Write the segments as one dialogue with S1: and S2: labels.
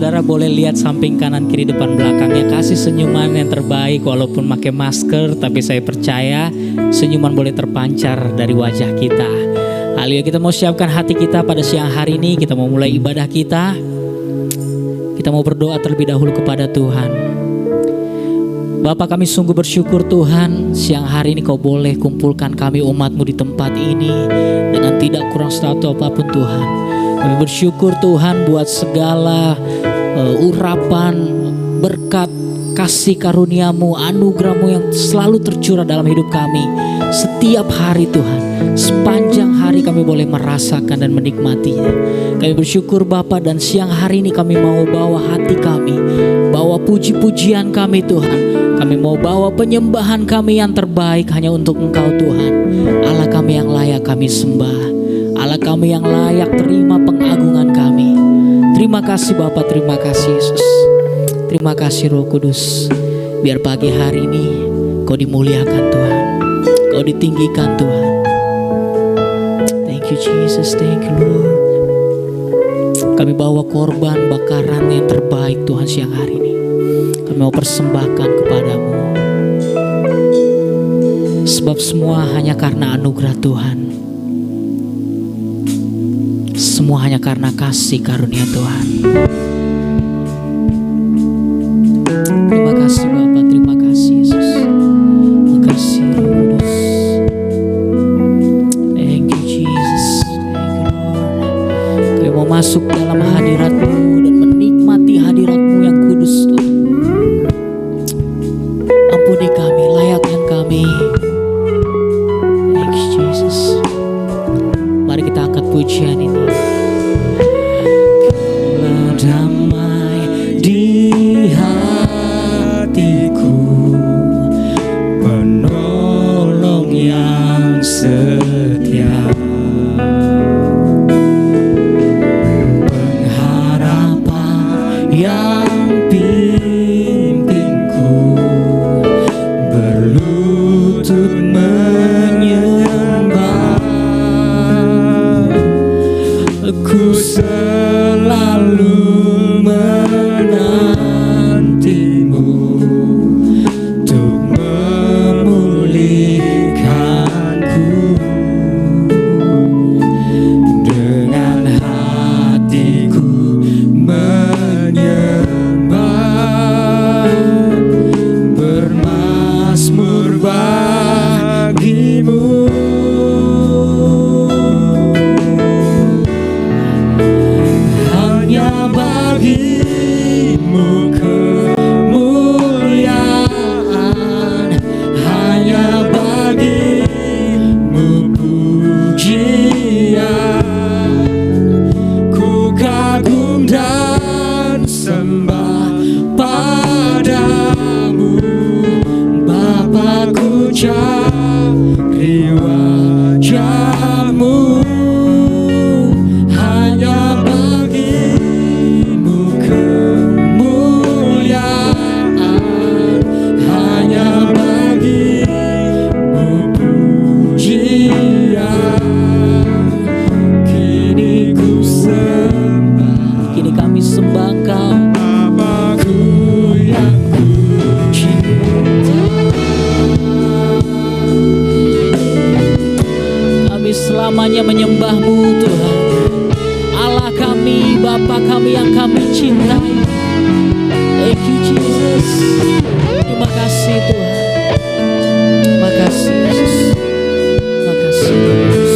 S1: Saudara boleh lihat samping kanan kiri depan belakangnya, kasih senyuman yang terbaik walaupun pakai masker, tapi saya percaya senyuman boleh terpancar dari wajah kita. Haleluya, kita mau siapkan hati kita pada siang hari ini, kita mau mulai ibadah kita. Kita mau berdoa terlebih dahulu kepada Tuhan. Bapa, kami sungguh bersyukur Tuhan, siang hari ini Kau boleh kumpulkan kami umat-Mu di tempat ini dengan tidak kurang satu apapun Tuhan. Kami bersyukur Tuhan buat segala urapan, berkat, kasih karunia-Mu, anugerah-Mu yang selalu tercurah dalam hidup kami. Setiap hari Tuhan, sepanjang hari kami boleh merasakan dan menikmatinya. Kami bersyukur Bapa, dan siang hari ini kami mau bawa hati kami, bawa puji-pujian kami Tuhan. Kami mau bawa penyembahan kami yang terbaik hanya untuk Engkau Tuhan. Allah kami yang layak kami sembah, Allah kami yang layak terima pengagungan kami. Terima kasih Bapa, terima kasih Yesus. Terima kasih Roh Kudus. Biar pagi hari ini Kau dimuliakan Tuhan, Kau ditinggikan Tuhan. Thank you Jesus, thank you Lord. Kami bawa korban bakaran yang terbaik Tuhan siang hari ini. Kami mau persembahkan kepadamu. Sebab semua hanya karena anugerah Tuhan. Semua hanya karena kasih karunia Tuhan. Terima kasih Bapa, terima kasih Yesus. Terima kasih Roh Kudus. Thank you Jesus, thank you Lord. Kami mau masuk dalam hadirat-Mu dan menikmati hadirat-Mu yang kudus Tuhan. Ampuni kami, layakkan kami. Thank you Jesus. Mari kita angkat pujian ini. Kaulah damai di hatiku, penolong yang setia, pengharapan yang pimpinku, berlutut menyembah. Aku selalu menantimu untuk memulihkanku. Dengan hatiku menyembah, bermazmur bagimu. Hanya bagimu kemuliaan, hanya bagimu pujian. Ku kagum dan sembah padamu, Bapa, ku cari wajah-Mu. Hanya bagimu kemuliaan, hanya bagimu pujian. Kini ku sembah, kini kami sembah Engkau, Bapa-Ku yang ku cinta. Kami selamanya menyembah-Mu Tuhan, Allah kami, Bapa kami yang kami cintai. Thank you Jesus. Terima kasih Tuhan. Terima kasih Yesus. Terima kasih Yesus.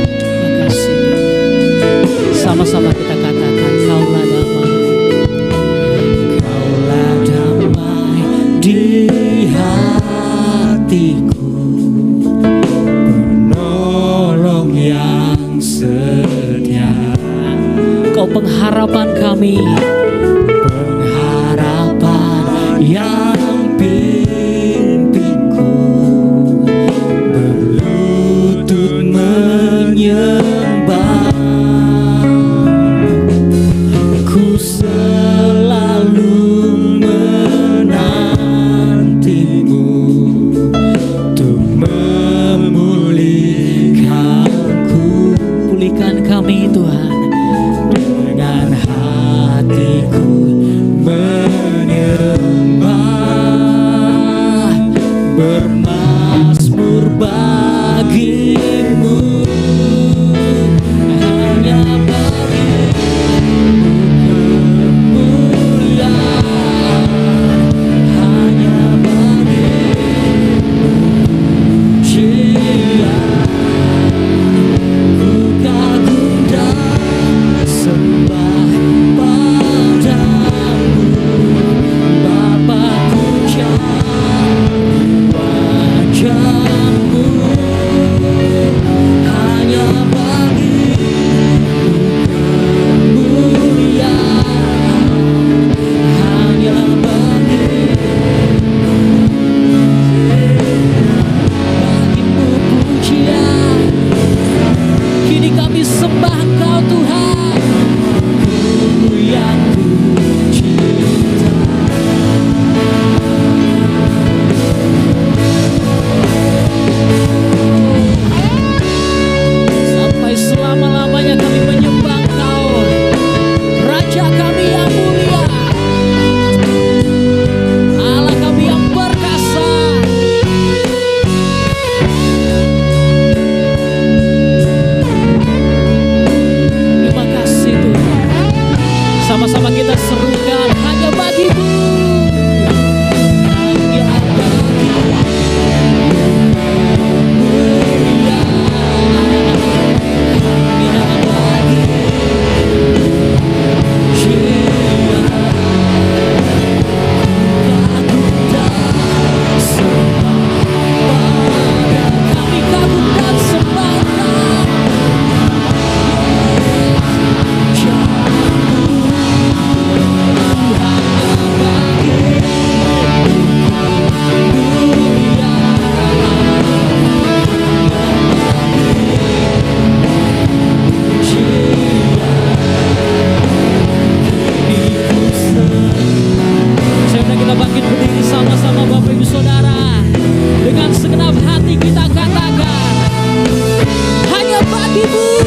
S1: Terima kasih Tuhan. Sama-sama kita katakan, Kaulah damai. Kaulah damai di hatiku, penolong yang setia. Kau pengharapan kami, pengharapan yang pimpinku, berlutut menyembah. Ku selalu menantimu untuk memulihkanku. Pulihkan kami Tuhan dengan bermazmur bagimu, hanya bagimu kemuliaan, hanya bagimu pujian. Ku kagum dan sembah padamu, Bapa, ku cari wajah-Mu, hanya bagimu kemuliaan, hanya bagimu pujian. Kini kami sembah Engkau Tuhan, Ku yang ku cinta. Sampai selama-lamanya kami menyembah Engkau, Raja kami yang mulia, Allah kami yang perkasa. Terima kasih Tuhan. Sama-sama kita serukan, hanya bagimu, hanya bagimu kemuliaan, hanya bagimu pujian. Kagum dan sembah pada kami, kagum dan sembah Saya undang kita bangkit berdiri sama-sama Bapak Ibu Saudara. Dengan segenap hati kita katakan, hanya bagimu,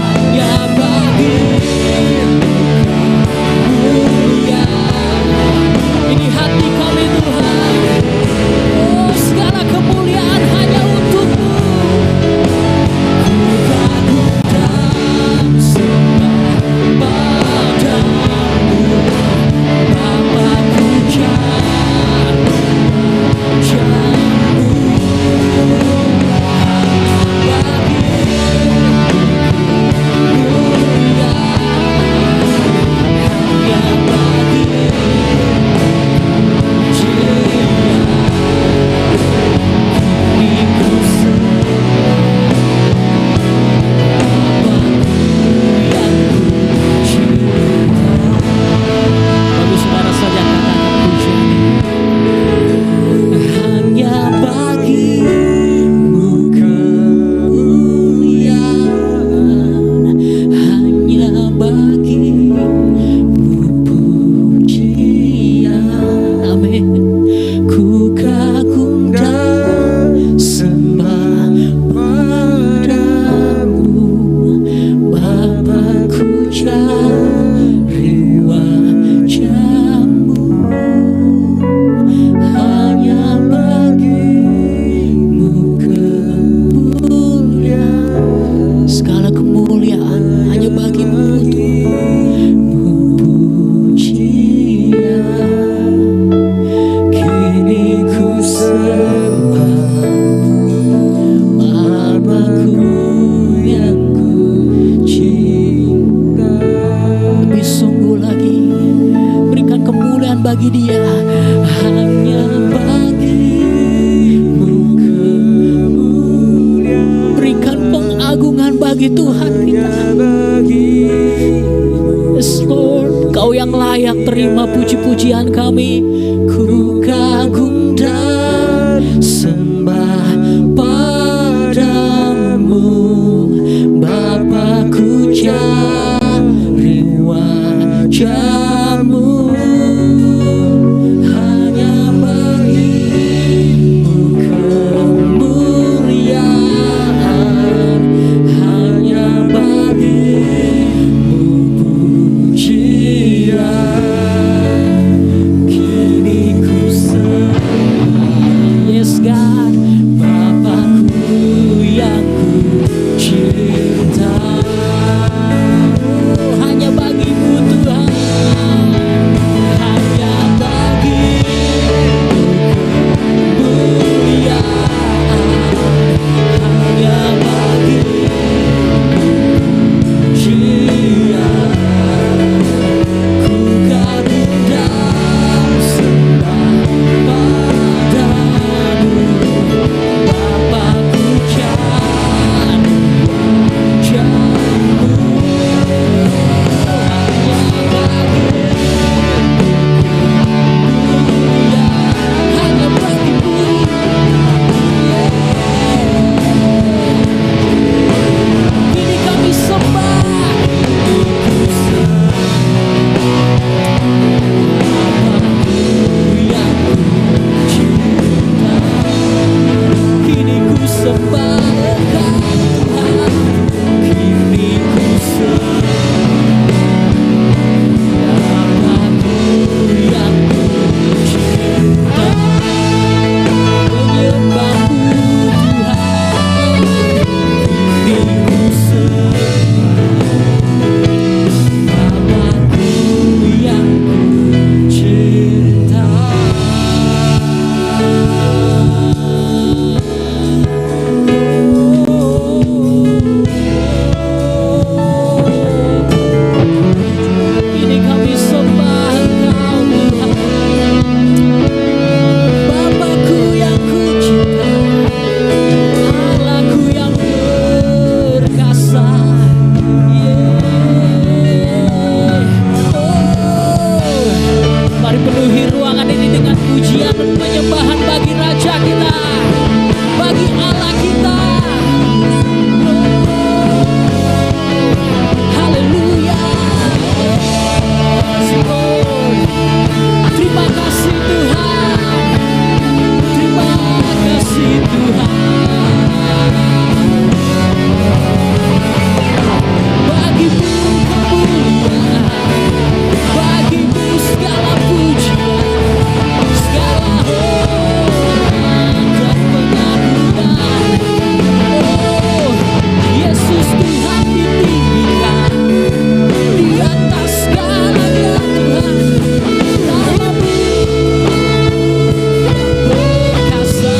S1: hanya bagimu kemuliaan. Ini hati kami Tuhan, oh segala kemuliaan hanya untuk-Mu. Ku kagum dan sembah padamu, Bapa, ku cari wajah-Mu, hanya bagi Dia, hanya bagimu kemuliaan. Berikan pengagungan bagi Tuhan kita. Yes Lord, Kau yang layak terima puji-pujian kami. Ku kagum dan sembah padamu, Bapa, ku cari wajah-Mu. Kini ku penyembahan bagi Raja kita, bagi Allah kita. Haleluya. Terima kasih Tuhan. Terima kasih Tuhan. Bagimu kemuliaan, bagimu segala pujian, segala hormat dan pengagungan. Oh, Yesus Tuhan ditinggikan di atas segalanya Tuhan. Namamu perkasa.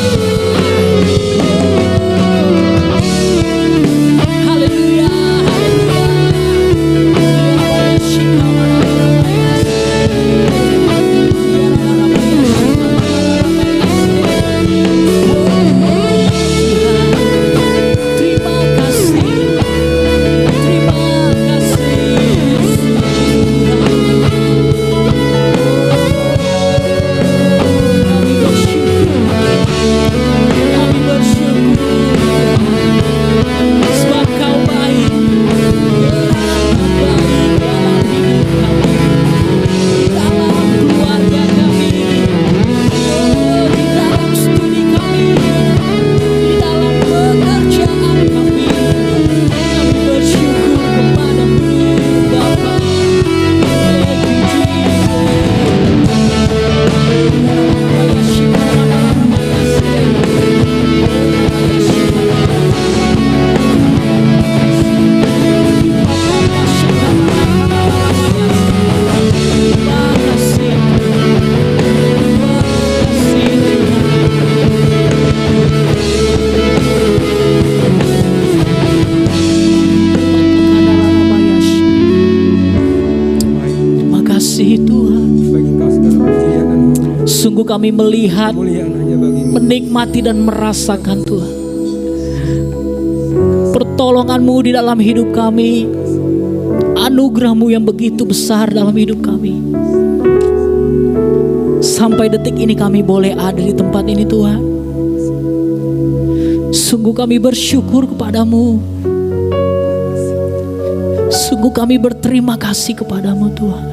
S1: Haleluya, haleluya. Terima kasih, terima kasih kami bersyukur sebab Kau baik, baik dalam hidup kami, dalam keluarga kami, di dalam studi kami, di dalam pekerjaan kami. Kami bersyukur kepadamu Bapa. Thank you Terima kasih Tuhan.
S2: Bagi Engkau segala pujian dan hormat.
S1: Sungguh kami melihat,
S2: Kemuliaan hanya bagimu.
S1: menikmati dan merasakan Tuhan pertolongan-Mu di dalam hidup kami, anugerah-Mu yang begitu besar dalam hidup kami. Sampai detik ini kami boleh ada di tempat ini Tuhan. Sungguh kami bersyukur kepadamu. Sungguh kami berterima kasih kepadamu Tuhan.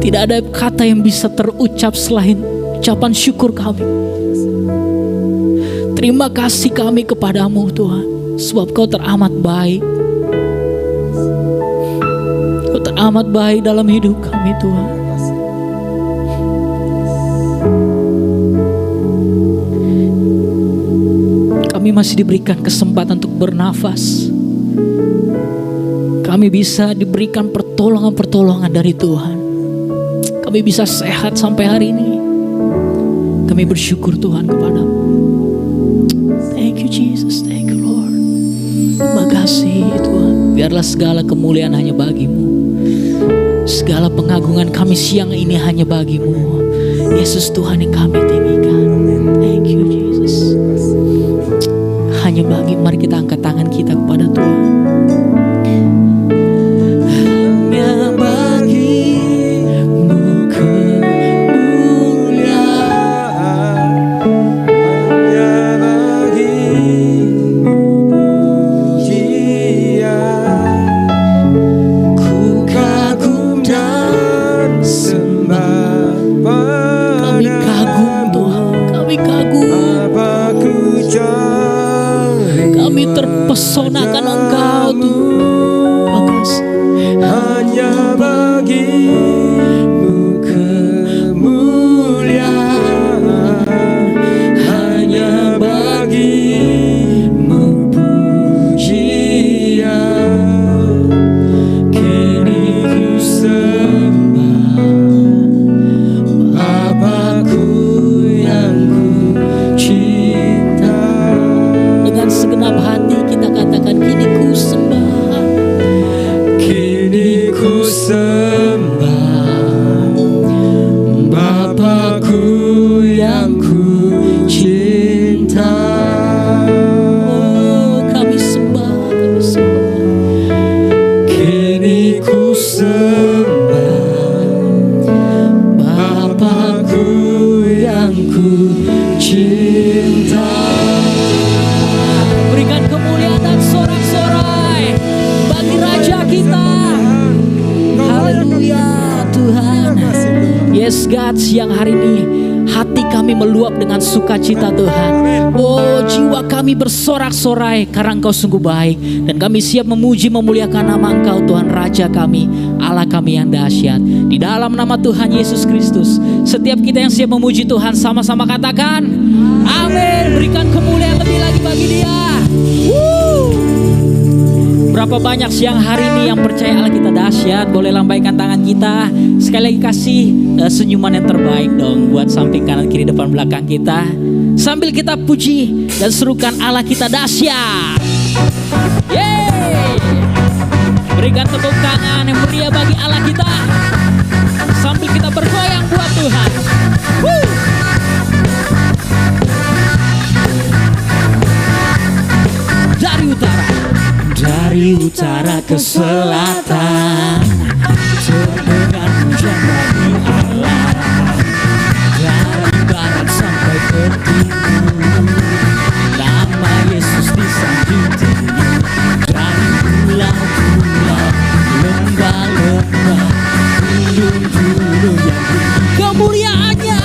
S1: Tidak ada kata yang bisa terucap selain ucapan syukur kami. Terima kasih kami kepadamu Tuhan, sebab Kau teramat baik. Kau teramat baik dalam hidup kami Tuhan. Kami masih diberikan kesempatan untuk bernafas. Kami bisa diberikan pertolongan-pertolongan dari Tuhan. Kami bisa sehat sampai hari ini. Kami bersyukur Tuhan kepadamu. Thank you Jesus, thank you Lord. Terima kasih Tuhan. Biarlah segala kemuliaan hanya bagimu. Segala pengagungan kami siang ini hanya bagimu. Yesus Tuhan yang kami tinggikan. Thank you Jesus. Hanya bagi, mari kita angkat tangan kita kepada Tuhan. Hanya bagimu kemuliaan,
S2: Hanya bagimu pujian.
S1: ku kagum dan
S2: Sembah
S1: kami kagum Tuhan, kami kagum.
S2: apa ku cari.
S1: Kami terpesonakan Engkau. Aku yang ku cinta. Berikan kemuliaan dan sorak-sorai bagi Raja kita. Haleluya Tuhan. Yes God, siang hari ini hati kami meluap dengan sukacita Tuhan. Oh, jiwa kami bersorak-sorai karena Engkau sungguh baik. Dan kami siap memuji memuliakan nama Engkau Tuhan, Raja kami, Allah kami yang dahsyat. Di dalam nama Tuhan Yesus Kristus, setiap kita yang siap memuji Tuhan sama-sama katakan amin. Berikan kemuliaan lebih lagi bagi Dia. Berapa banyak siang hari ini yang percaya Allah kita dahsyat. Boleh lambaikan tangan kita. Sekali lagi kasih senyuman yang terbaik dong buat samping kanan kiri depan belakang kita. Sambil kita puji dan serukan Allah kita dahsyat. Yeay. Berikan tepuk tangan yang meriah bagi Allah kita. Sambil kita bergoyang buat Tuhan. Dari utara ke selatan, terdengar pujian bagi Allah. Dari barat sampai ke timur, nama Yesus disanjung tinggi. Dari pulau-pulau, lembah-lembah, gunung-gunung yang tinggi, kemuliaannya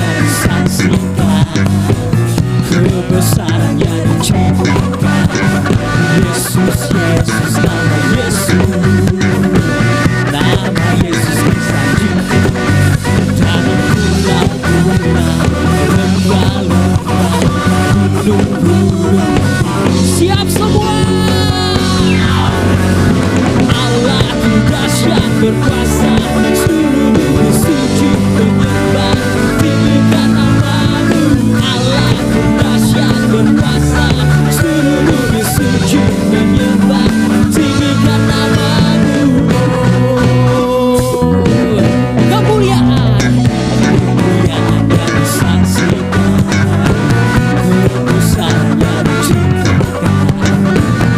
S1: disaksikan, kebesarannya diciptakan. Yesus, Yesus, nama Yesus, nama Yesus disanjungkan. Dari pulau-pulau, lembah-lembah, gunung-gunung, siap semua. Allah dahsyat berkuasa, seluruh bumi sujud menyembah, tinggikan nama-Mu. Allah dahsyat berkuasa, seluruh bumi sujud menyembah, tinggikan nama-Mu. Kemuliaan yang disaksikan, kebesarannya diciptakan.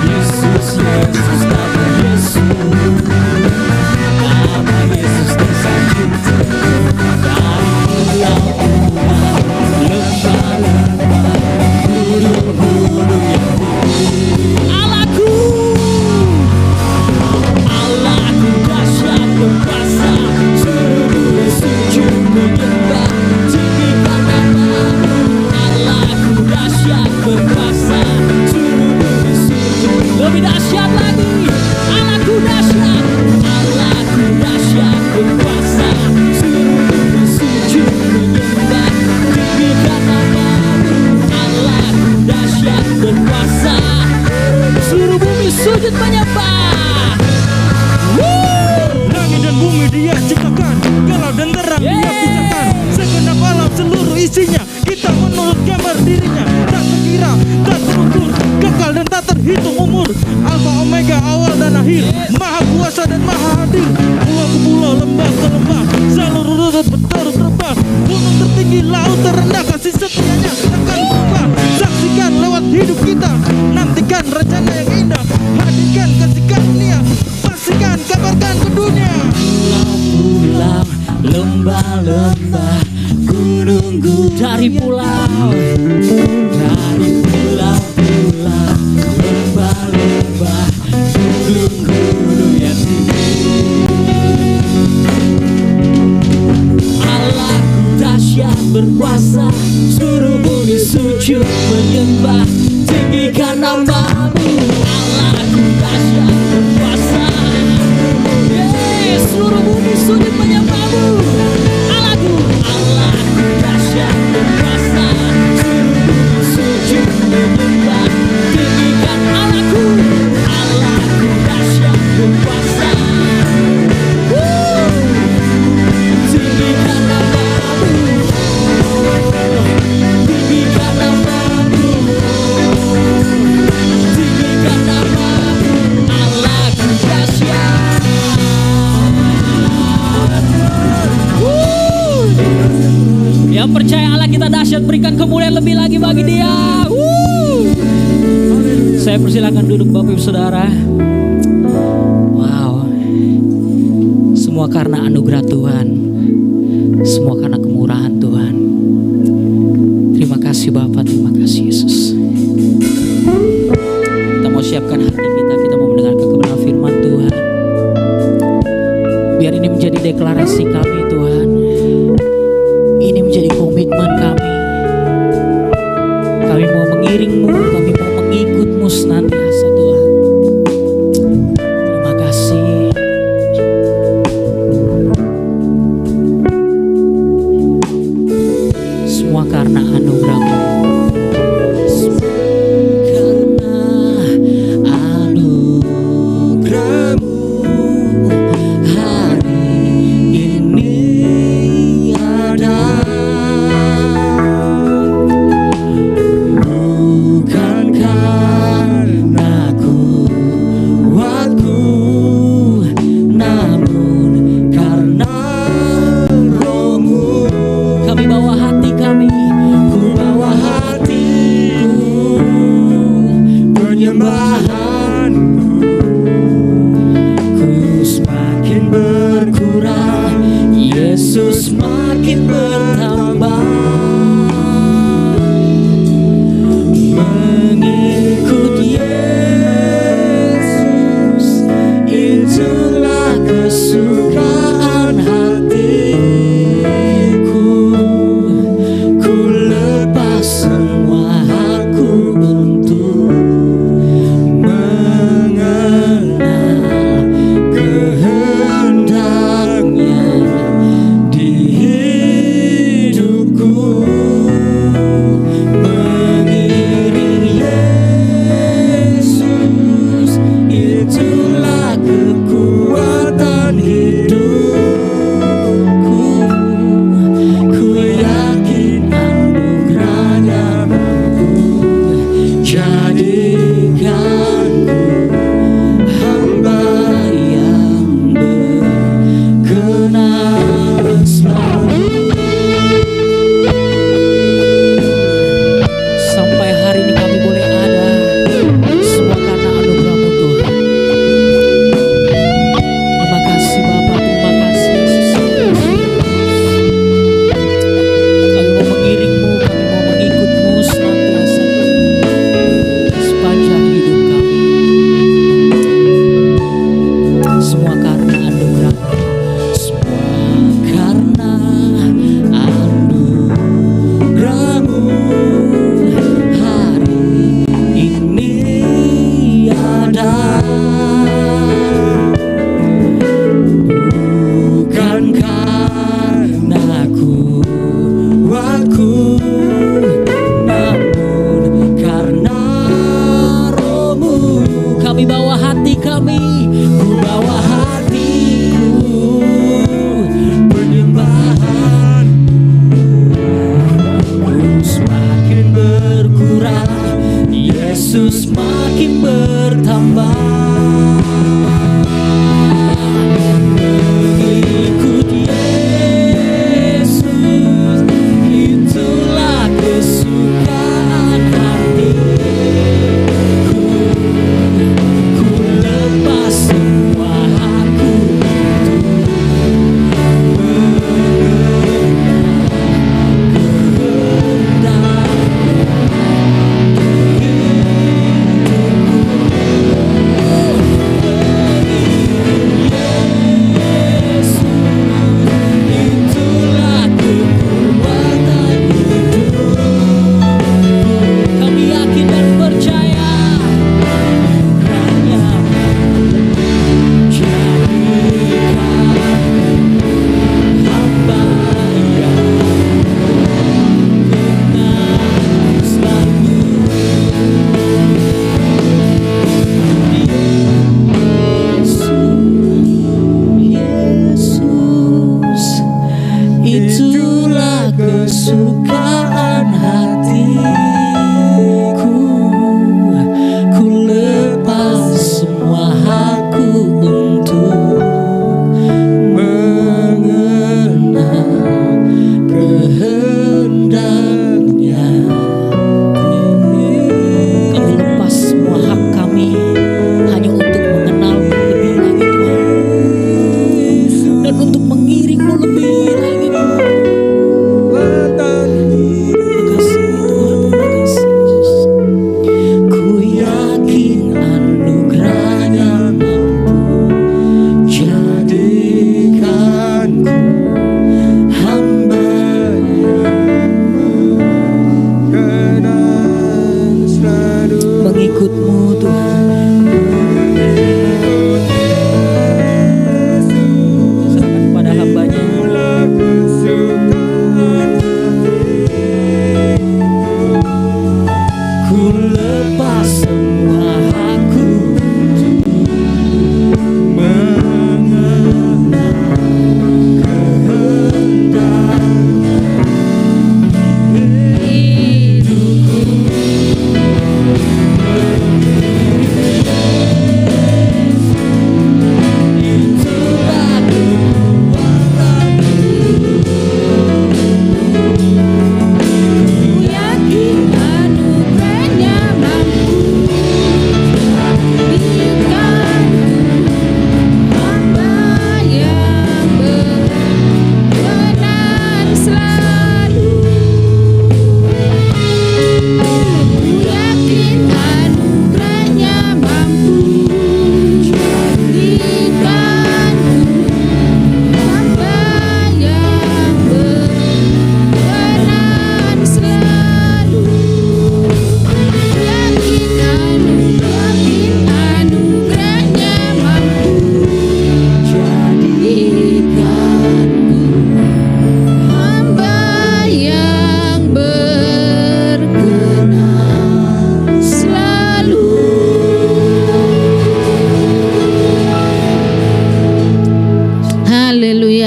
S1: Yesus, Yesus, nama Yesus, nama Yesus disanjungkan. Dari pulau-pulau, lembah-lembah, gunung-gunung yang tinggi. Allahku, Allahku dahsyat berkuasa, seluruh sujud menyembah, tinggikan nama-Mu. Allahku dahsyat berkuasa, seluruh sujud, lebih dahsyat lagi. Allahku dahsyat, Allahku dahsyat berkuasa, seluruh sujud menyembah, tinggikan nama-Mu. Allahku dahsyat berkuasa, seluruh bumi sujud menyembah.
S2: Langit dan bumi Dia ciptakan, galau dan terang Dia pisahkan. Segenap alam seluruh isinya, kita menurut gambar dirinya. Tak terkira, tak terukur, kekal dan tak terhitung umur. Alfa Omega, awal dan akhir, maha kuasa dan maha hadir. Pulau ke pulau, lembah ke lembah, seluruh rurut berterus rebah. Gunung tertinggi, laut terendah, kasih setianya takkan berubah. Saksikan lewat hidup kita, nantikan rencana yang indah. Hadirkan kasih karunia, pastikan kabarkan ke dunia.
S1: Pulau-pulau, lembah-lembah, gunung-gunung, dari pulau, lembah-lembah, gunung-gunung yang tinggi. Allahku dahsyat berkuasa, seluruh bumi sujud menyembah, tinggikan nama-Mu. Allahku dahsyat berkuasa, seluruh bumi sujud menyembah-Mu. Allahku dahsyat berkuasa, seluruh bumi sujud menyembah, tinggikan Allahku dahsyat berkuasa, tinggikan nama-Mu, tinggikan nama-Mu, tinggikan nama-Mu. Allahku dahsyat. Yang percaya Allah kita dahsyat, berikan kemuliaan lebih lagi bagi Dia. Saya persilakan duduk Bapak Ibu Saudara. Wow, semua karena anugerah Tuhan. Semua karena kemurahan Tuhan. Terima kasih Bapa, terima kasih Yesus. Kita mau siapkan hati kita mau mendengarkan kebenaran firman Tuhan. Biar ini menjadi deklarasi kami Tuhan. Ini menjadi komitmen kami. Kami mau mengiring-Mu, kami mau mengikut-Mu senantiasa Tuhan. Terima kasih. Semua karena anugerah-Mu. Karena anugerah-Mu hari ini ada. Bukan karena kuatku, namun karena Roh-Mu. Kami bawa hati kami, ku bawa hatiku, penyembahanku, ku semakin berkurang, Yesus makin bertambah. Mengikut Yesus, itulah kesukaan hatiku. Ku lepas semua hakku untuk mengenal kehendaknya di hidupku. Mengiring Yesus, itulah kekuatan hidupku. Ku yakin anugerah-Nya mampu jadikanku hamba yang berkenan selalu. Sampai hari ini kami boleh ada, semua karena anugerah-Mu Tuhan. Terima kasih Bapa.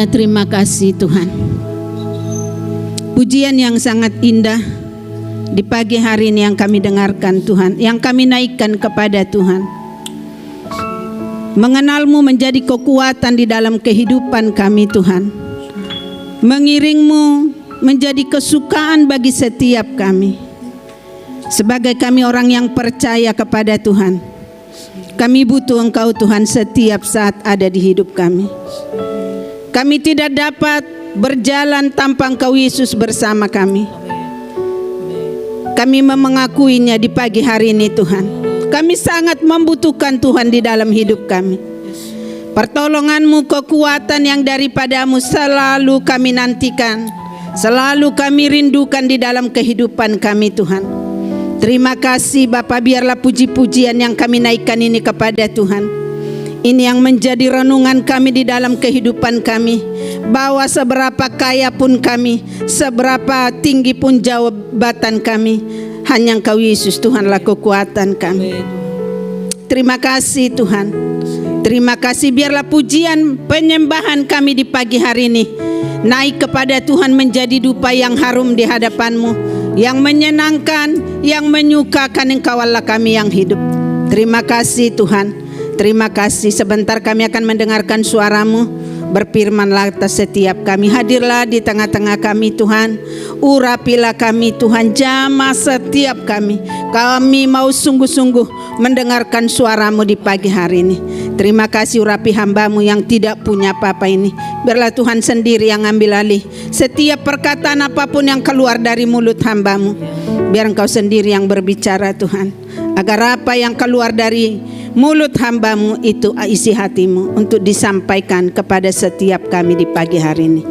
S3: Ya, terima kasih Tuhan. Pujian yang sangat indah di pagi hari ini yang kami dengarkan Tuhan, yang kami naikkan kepada Tuhan. Mengenal-Mu menjadi kekuatan di dalam kehidupan kami Tuhan. Mengiring-Mu menjadi kesukaan bagi setiap kami. Sebagai kami orang yang percaya kepada Tuhan, kami butuh Engkau Tuhan setiap saat ada di hidup kami. Kami tidak dapat berjalan tanpa Engkau Yesus bersama kami. Kami mengakuinya di pagi hari ini Tuhan. Kami sangat membutuhkan Tuhan di dalam hidup kami. Pertolongan-Mu, kekuatan yang daripada-Mu selalu kami nantikan, selalu kami rindukan di dalam kehidupan kami Tuhan. Terima kasih Bapa, biarlah puji-pujian yang kami naikkan ini kepada Tuhan. Ini yang menjadi renungan kami di dalam kehidupan kami, bahwa seberapa kaya pun kami, seberapa tinggi pun jabatan kami, hanya Engkau Yesus Tuhanlah kekuatan kami. Terima kasih Tuhan. Terima kasih, biarlah pujian penyembahan kami di pagi hari ini naik kepada Tuhan menjadi dupa yang harum di hadapan-Mu, yang menyenangkan, yang menyukakan Engkau Allah kami yang hidup. Terima kasih Tuhan. Terima kasih, sebentar kami akan mendengarkan suara-Mu. Berfirmanlah atas setiap kami. Hadirlah di tengah-tengah kami Tuhan. Urapilah kami Tuhan, jamah setiap kami. Kami mau sungguh-sungguh mendengarkan suara-Mu di pagi hari ini. Terima kasih, urapi hamba-Mu yang tidak punya apa-apa ini. Biarlah Tuhan sendiri yang ambil alih setiap perkataan apapun yang keluar dari mulut hamba-Mu. Biar Engkau sendiri yang berbicara Tuhan, agar apa yang keluar dari mulut hamba-Mu itu isi hati-Mu untuk disampaikan kepada setiap kami di pagi hari ini.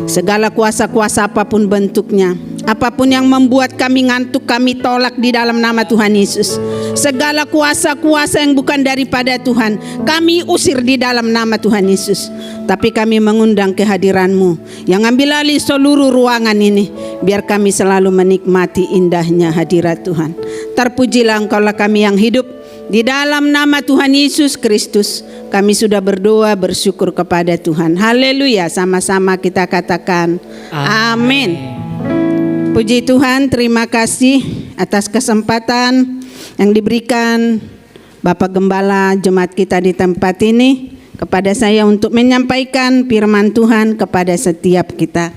S3: Segala kuasa-kuasa apapun bentuknya, apapun yang membuat kami ngantuk, kami tolak di dalam nama Tuhan Yesus. Segala kuasa-kuasa yang bukan daripada Tuhan, kami usir di dalam nama Tuhan Yesus. Tapi kami mengundang kehadiran-Mu yang ambil alih seluruh ruangan ini, biar kami selalu menikmati indahnya hadirat Tuhan. Terpujilah Engkaulah kami yang hidup. Di dalam nama Tuhan Yesus Kristus kami sudah berdoa bersyukur kepada Tuhan. Haleluya, sama-sama kita katakan amin. Puji Tuhan, terima kasih atas kesempatan yang diberikan Bapak Gembala jemaat kita di tempat ini kepada saya untuk menyampaikan firman Tuhan kepada setiap kita.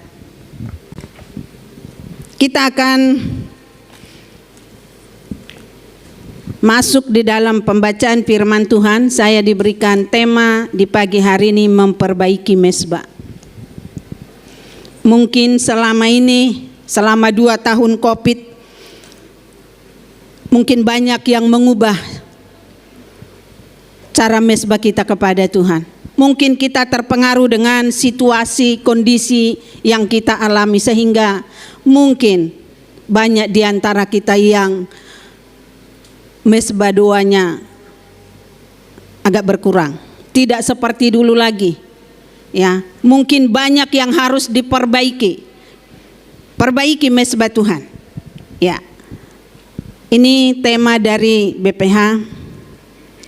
S3: Kita akan masuk di dalam pembacaan firman Tuhan. Saya diberikan tema di pagi hari ini, memperbaiki mezbah. Mungkin selama ini, selama 2 tahun COVID, mungkin banyak yang mengubah cara mezbah kita kepada Tuhan. Mungkin kita terpengaruh dengan situasi, kondisi yang kita alami, sehingga mungkin banyak di antara kita yang mezbah doanya agak berkurang, tidak seperti dulu lagi. Ya, mungkin banyak yang harus diperbaiki. Perbaiki mezbah Tuhan. Ya. Ini tema dari BPH,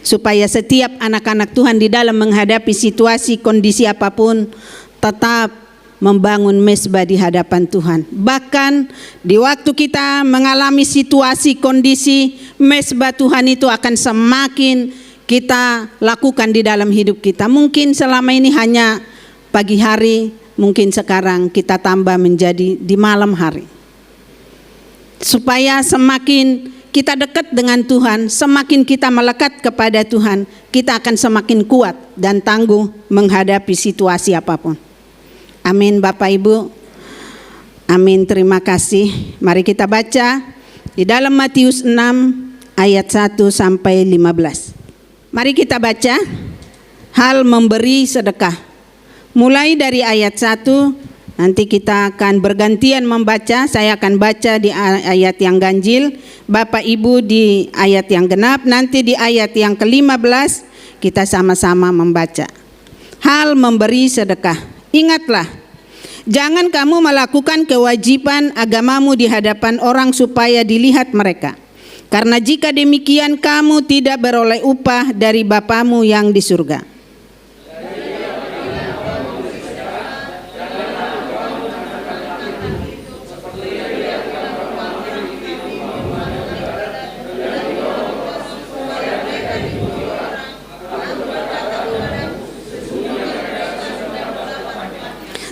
S3: supaya setiap anak-anak Tuhan di dalam menghadapi situasi kondisi apapun tetap membangun mezbah di hadapan Tuhan. Bahkan di waktu kita mengalami situasi kondisi, mezbah Tuhan itu akan semakin kita lakukan di dalam hidup kita. Mungkin selama ini hanya pagi hari, mungkin sekarang kita tambah menjadi di malam hari. Supaya semakin kita dekat dengan Tuhan, semakin kita melekat kepada Tuhan, kita akan semakin kuat dan tangguh menghadapi situasi apapun. Amin Bapak Ibu. Amin, terima kasih. Mari kita baca di dalam Matius 6 ayat 1 sampai 15. Mari kita baca hal memberi sedekah. Mulai dari ayat 1, nanti kita akan bergantian membaca. Saya akan baca di ayat yang ganjil, Bapak Ibu di ayat yang genap, nanti di ayat yang ke-15 kita sama-sama membaca. Hal memberi sedekah. Ingatlah, jangan kamu melakukan kewajiban agamamu di hadapan orang supaya dilihat mereka. Karena jika demikian kamu tidak beroleh upah dari Bapamu yang di surga.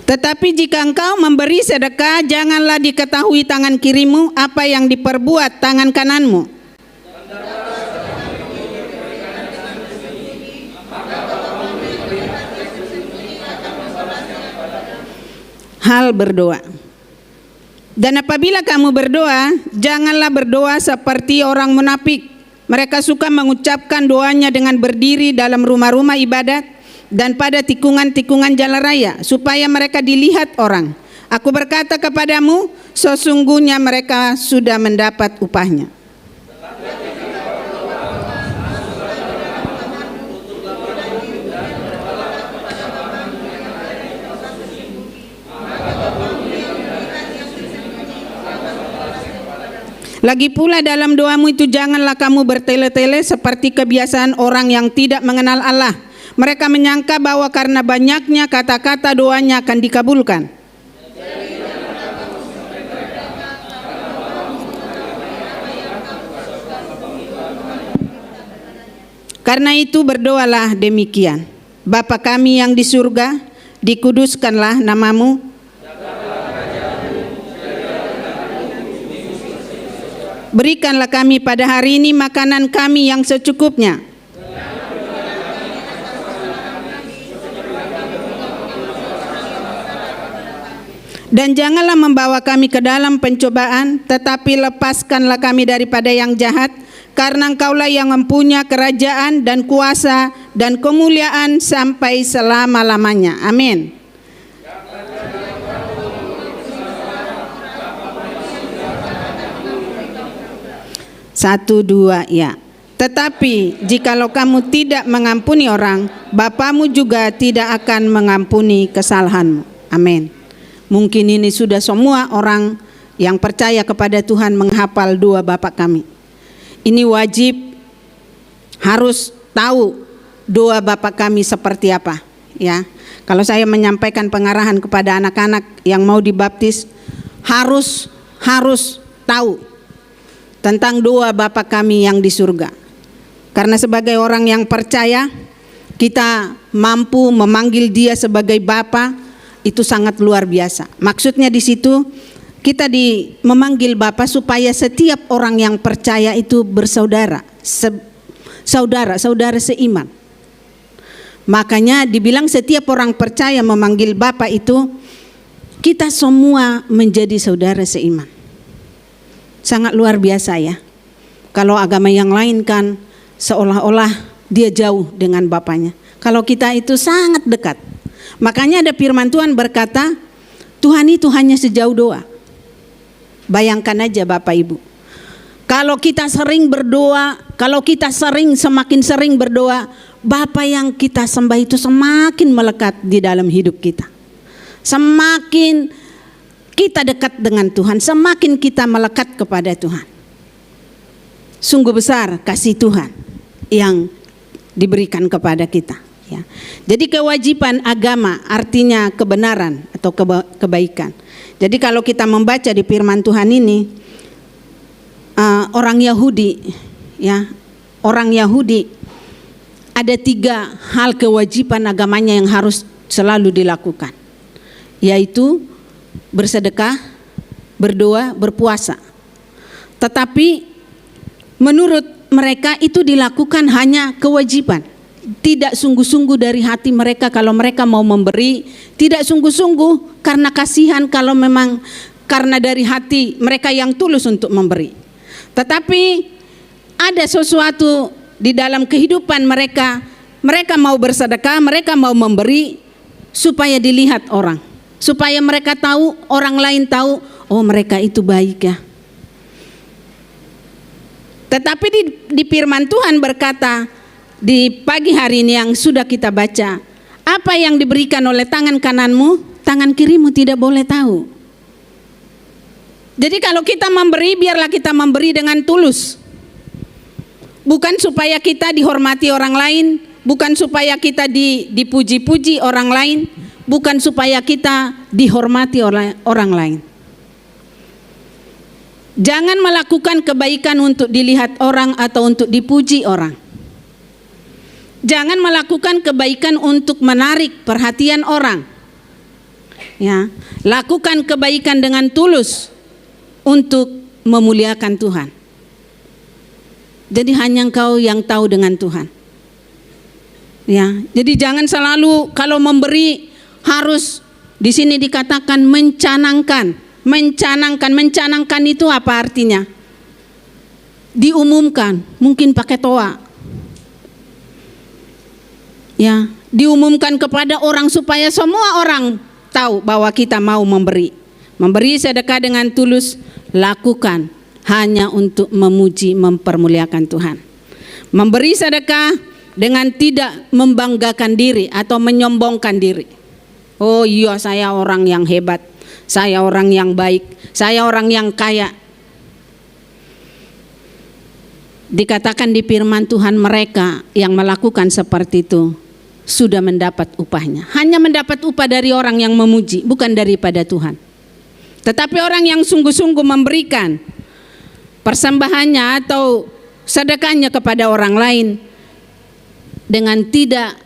S3: Tetapi jika engkau memberi sedekah, janganlah diketahui tangan kirimu apa yang diperbuat tangan kananmu. Hal berdoa. Dan apabila kamu berdoa, janganlah berdoa seperti orang munafik. Mereka suka mengucapkan doanya dengan berdiri dalam rumah-rumah ibadat dan pada tikungan-tikungan jalan raya, supaya mereka dilihat orang. Aku berkata kepadamu, sesungguhnya mereka sudah mendapat upahnya. Lagi pula dalam doamu itu janganlah kamu bertele-tele seperti kebiasaan orang yang tidak mengenal Allah. Mereka menyangka bahwa karena banyaknya kata-kata doanya akan dikabulkan. Karena itu berdoalah demikian. Bapa kami yang di surga, dikuduskanlah namamu. Berikanlah kami pada hari ini makanan kami yang secukupnya. Dan janganlah membawa kami ke dalam pencobaan, tetapi lepaskanlah kami daripada yang jahat, karena Engkaulah yang mempunyai kerajaan dan kuasa dan kemuliaan sampai selama-lamanya. Amin. Satu, dua, ya. Tetapi jikalau kamu tidak mengampuni orang, Bapamu juga tidak akan mengampuni kesalahanmu. Amin. Mungkin ini sudah semua orang yang percaya kepada Tuhan menghafal doa Bapa kami. Ini wajib harus tahu doa Bapa kami seperti apa, ya. Kalau saya menyampaikan pengarahan kepada anak-anak yang mau dibaptis, harus tahu tentang doa Bapa kami yang di surga. Karena sebagai orang yang percaya, kita mampu memanggil Dia sebagai Bapa, itu sangat luar biasa. Maksudnya di situ kita memanggil Bapa supaya setiap orang yang percaya itu bersaudara, saudara seiman. Makanya dibilang setiap orang percaya memanggil Bapa itu, kita semua menjadi saudara seiman. Sangat luar biasa ya. Kalau agama yang lain kan seolah-olah dia jauh dengan Bapanya. Kalau kita itu sangat dekat. Makanya ada firman Tuhan berkata, Tuhan itu hanya sejauh doa. Bayangkan aja Bapak Ibu. Kalau kita sering berdoa, kalau kita semakin sering berdoa, Bapa yang kita sembah itu semakin melekat di dalam hidup kita. Semakin kita dekat dengan Tuhan, semakin kita melekat kepada Tuhan. Sungguh besar kasih Tuhan yang diberikan kepada kita, ya. Jadi kewajiban agama artinya kebenaran atau kebaikan. Jadi kalau kita membaca di firman Tuhan ini, orang Yahudi, ya, orang Yahudi ada 3 hal kewajiban agamanya yang harus selalu dilakukan, yaitu bersedekah, berdoa, berpuasa. Tetapi menurut mereka itu dilakukan hanya kewajiban, tidak sungguh-sungguh dari hati mereka. Kalau mereka mau memberi, tidak sungguh-sungguh karena kasihan, kalau memang karena dari hati mereka yang tulus untuk memberi. Tetapi ada sesuatu di dalam kehidupan mereka, mereka mau bersedekah, mereka mau memberi supaya dilihat orang, supaya mereka tahu, orang lain tahu, oh mereka itu baik ya. Tetapi di firman Tuhan berkata di pagi hari ini yang sudah kita baca, apa yang diberikan oleh tangan kananmu, tangan kirimu tidak boleh tahu. Jadi kalau kita memberi, biarlah kita memberi dengan tulus. Bukan supaya kita dihormati orang lain, bukan supaya kita dipuji-puji orang lain, bukan supaya kita dihormati oleh orang lain. Jangan melakukan kebaikan untuk dilihat orang atau untuk dipuji orang. Jangan melakukan kebaikan untuk menarik perhatian orang. Ya, lakukan kebaikan dengan tulus untuk memuliakan Tuhan. Jadi hanya engkau yang tahu dengan Tuhan. Ya, jadi jangan selalu kalau memberi harus di sini dikatakan mencanangkan. Mencanangkan itu apa artinya? Diumumkan, mungkin pakai toa. Ya, diumumkan kepada orang supaya semua orang tahu bahwa kita mau memberi. Memberi sedekah dengan tulus, lakukan hanya untuk memuji, mempermuliakan Tuhan. Memberi sedekah dengan tidak membanggakan diri atau menyombongkan diri. Oh iya, saya orang yang hebat, saya orang yang baik, saya orang yang kaya. Dikatakan di firman Tuhan, mereka yang melakukan seperti itu sudah mendapat upahnya. Hanya mendapat upah dari orang yang memuji, bukan daripada Tuhan. Tetapi orang yang sungguh-sungguh memberikan persembahannya atau sedekahnya kepada orang lain dengan tidak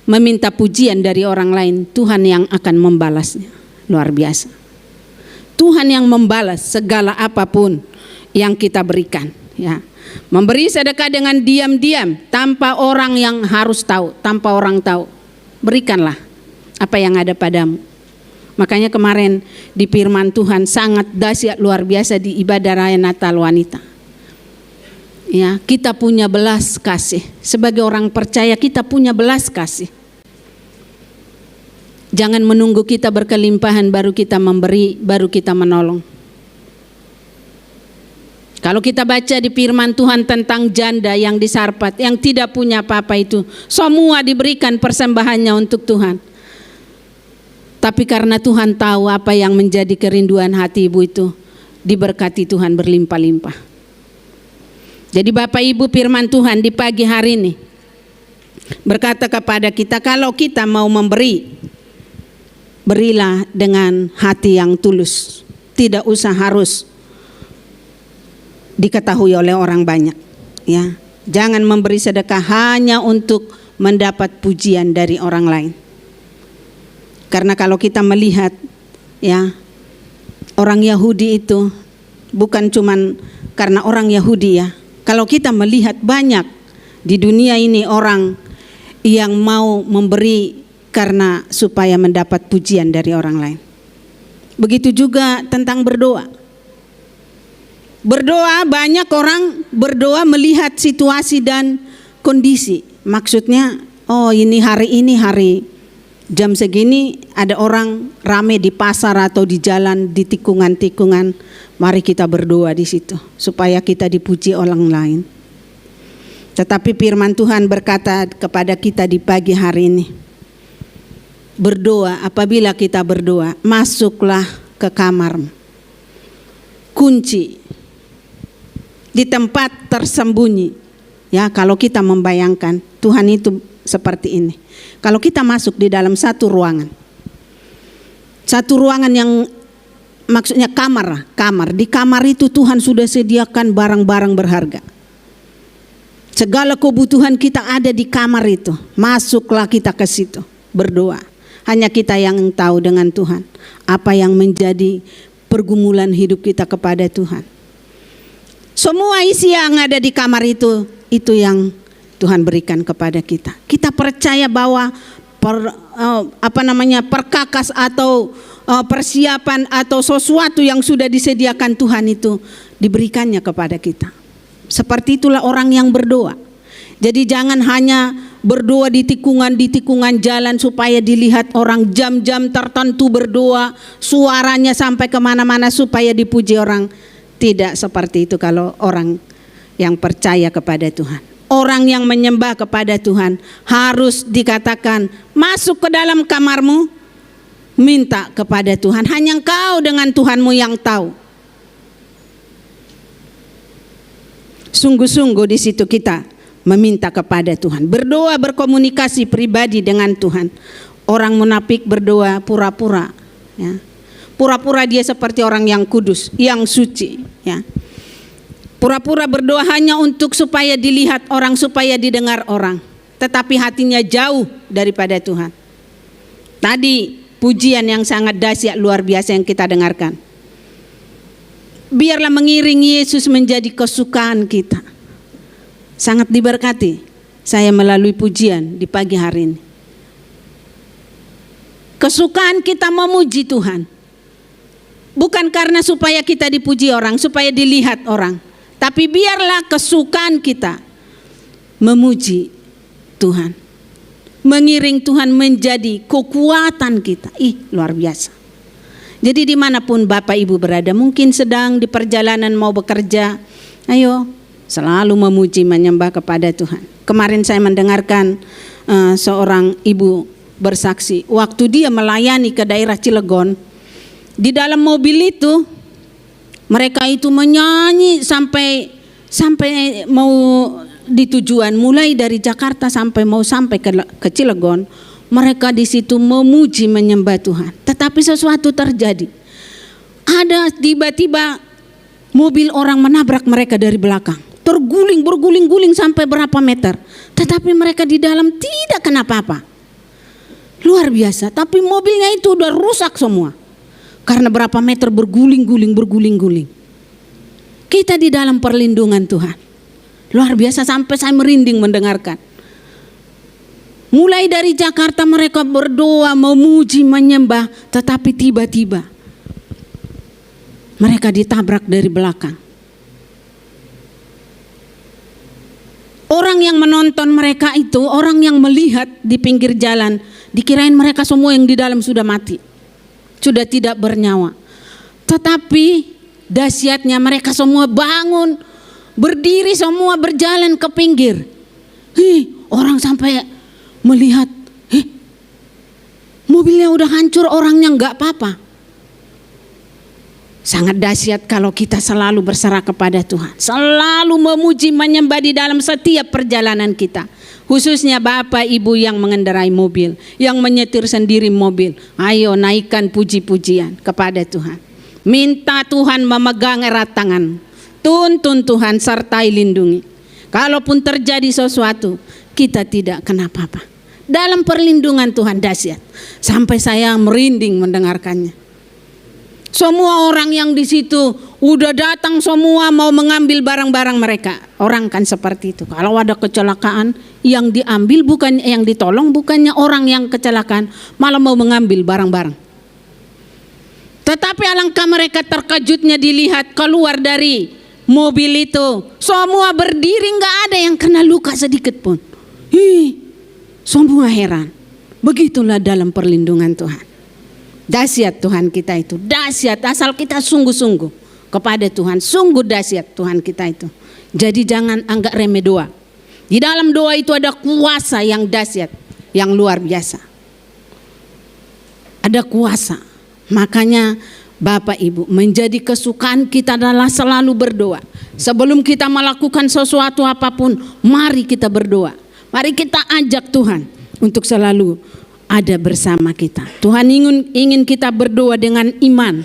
S3: meminta pujian dari orang lain, Tuhan yang akan membalasnya. Luar biasa. Tuhan yang membalas segala apapun yang kita berikan, ya. Memberi sedekah dengan diam-diam tanpa orang yang harus tahu, tanpa orang tahu. Berikanlah apa yang ada padamu. Makanya kemarin di firman Tuhan sangat dahsyat luar biasa di ibadah raya Natal wanita. Ya, kita punya belas kasih. Sebagai orang percaya kita punya belas kasih. Jangan menunggu kita berkelimpahan baru kita memberi, baru kita menolong. Kalau kita baca di firman Tuhan tentang janda yang di Sarfat, yang tidak punya apa-apa itu, semua diberikan persembahannya untuk Tuhan. Tapi karena Tuhan tahu apa yang menjadi kerinduan hati ibu itu, diberkati Tuhan berlimpah-limpah. Jadi Bapak Ibu, firman Tuhan di pagi hari ini berkata kepada kita, kalau kita mau memberi, berilah dengan hati yang tulus. Tidak usah harus diketahui oleh orang banyak, ya. Jangan memberi sedekah hanya untuk mendapat pujian dari orang lain. Karena kalau kita melihat, ya, orang Yahudi itu bukan cuman karena orang Yahudi, ya. Kalau kita melihat banyak di dunia ini orang yang mau memberi karena supaya mendapat pujian dari orang lain. Begitu juga tentang berdoa. Berdoa, banyak orang berdoa melihat situasi dan kondisi. Maksudnya, oh ini hari jam segini ada orang rame di pasar atau di jalan, di tikungan-tikungan. Mari kita berdoa di situ supaya kita dipuji orang lain. Tetapi firman Tuhan berkata kepada kita di pagi hari ini, berdoa, apabila kita berdoa, masuklah ke kamarmu, kunci di tempat tersembunyi. Ya, kalau kita membayangkan Tuhan itu seperti ini. Kalau kita masuk di dalam satu ruangan yang maksudnya kamar. Di kamar itu Tuhan sudah sediakan barang-barang berharga. Segala kebutuhan kita ada di kamar itu. Masuklah kita ke situ, berdoa. Hanya kita yang tahu dengan Tuhan apa yang menjadi pergumulan hidup kita kepada Tuhan. Semua isi yang ada di kamar itu yang Tuhan berikan kepada kita. Kita percaya bahwa perkakas atau persiapan atau sesuatu yang sudah disediakan Tuhan itu diberikannya kepada kita. Seperti itulah orang yang berdoa. Jadi jangan hanya berdoa di tikungan jalan supaya dilihat orang, jam-jam tertentu berdoa, suaranya sampai kemana-mana supaya dipuji orang. Tidak seperti itu kalau orang yang percaya kepada Tuhan. Orang yang menyembah kepada Tuhan harus dikatakan masuk ke dalam kamarmu, minta kepada Tuhan. Hanya engkau dengan Tuhanmu yang tahu. Sungguh-sungguh di situ kita meminta kepada Tuhan. Berdoa, berkomunikasi pribadi dengan Tuhan. Orang munafik berdoa pura-pura, ya. Pura-pura dia seperti orang yang kudus, yang suci, ya. Pura-pura berdoa hanya untuk supaya dilihat orang, supaya didengar orang, tetapi hatinya jauh daripada Tuhan. Tadi pujian yang sangat dahsyat luar biasa yang kita dengarkan. Biarlah mengiring Yesus menjadi kesukaan kita. Sangat diberkati saya melalui pujian di pagi hari ini. Kesukaan kita memuji Tuhan. Bukan karena supaya kita dipuji orang, supaya dilihat orang. Tapi biarlah kesukaan kita memuji Tuhan. Mengiring Tuhan menjadi kekuatan kita. Luar biasa. Jadi dimanapun Bapak Ibu berada, mungkin sedang di perjalanan mau bekerja, ayo selalu memuji menyembah kepada Tuhan. Kemarin saya mendengarkan seorang ibu bersaksi, waktu dia melayani ke daerah Cilegon, di dalam mobil itu mereka itu menyanyi sampai mau di tujuan, mulai dari Jakarta sampai ke Cilegon, mereka di situ memuji menyembah Tuhan. Tetapi sesuatu terjadi. Ada tiba-tiba mobil orang menabrak mereka dari belakang. Berguling sampai berapa meter. Tetapi mereka di dalam tidak kenapa-apa. Luar biasa. Tapi mobilnya itu udah rusak semua. Karena berapa meter berguling-guling. Kita di dalam perlindungan Tuhan. Luar biasa, sampai saya merinding mendengarkan. Mulai dari Jakarta mereka berdoa, memuji, menyembah. Tetapi tiba-tiba mereka ditabrak dari belakang. Orang yang menonton mereka itu, orang yang melihat di pinggir jalan, dikirain mereka semua yang di dalam sudah mati, sudah tidak bernyawa. Tetapi dahsyatnya mereka semua bangun, berdiri semua, berjalan ke pinggir. Orang sampai melihat, mobilnya udah hancur, orangnya enggak apa-apa. Sangat dahsyat kalau kita selalu berserah kepada Tuhan, selalu memuji menyembah di dalam setiap perjalanan kita. Khususnya Bapak Ibu yang mengendarai mobil, yang menyetir sendiri mobil, ayo naikkan puji-pujian kepada Tuhan. Minta Tuhan memegang erat tangan, tuntun Tuhan sertai lindungi. Kalaupun terjadi sesuatu, kita tidak kenapa-apa. Dalam perlindungan Tuhan dahsyat. Sampai saya merinding mendengarkannya. Semua orang yang di situ udah datang semua mau mengambil barang-barang mereka. Orang kan seperti itu. Kalau ada kecelakaan, yang diambil bukan yang ditolong, bukannya orang yang kecelakaan, malah mau mengambil barang-barang. Tetapi alangkah mereka terkejutnya dilihat keluar dari mobil itu, semua berdiri, nggak ada yang kena luka sedikit pun. Semua heran. Begitulah dalam perlindungan Tuhan. Dahsyat Tuhan kita itu, dahsyat asal kita sungguh-sungguh kepada Tuhan, sungguh dahsyat Tuhan kita itu. Jadi jangan anggap remeh doa. Di dalam doa itu ada kuasa yang dahsyat, yang luar biasa. Ada kuasa. Makanya Bapak Ibu, menjadi kesukaan kita adalah selalu berdoa. Sebelum kita melakukan sesuatu apapun, mari kita berdoa. Mari kita ajak Tuhan untuk selalu ada bersama kita. Tuhan ingin kita berdoa dengan iman,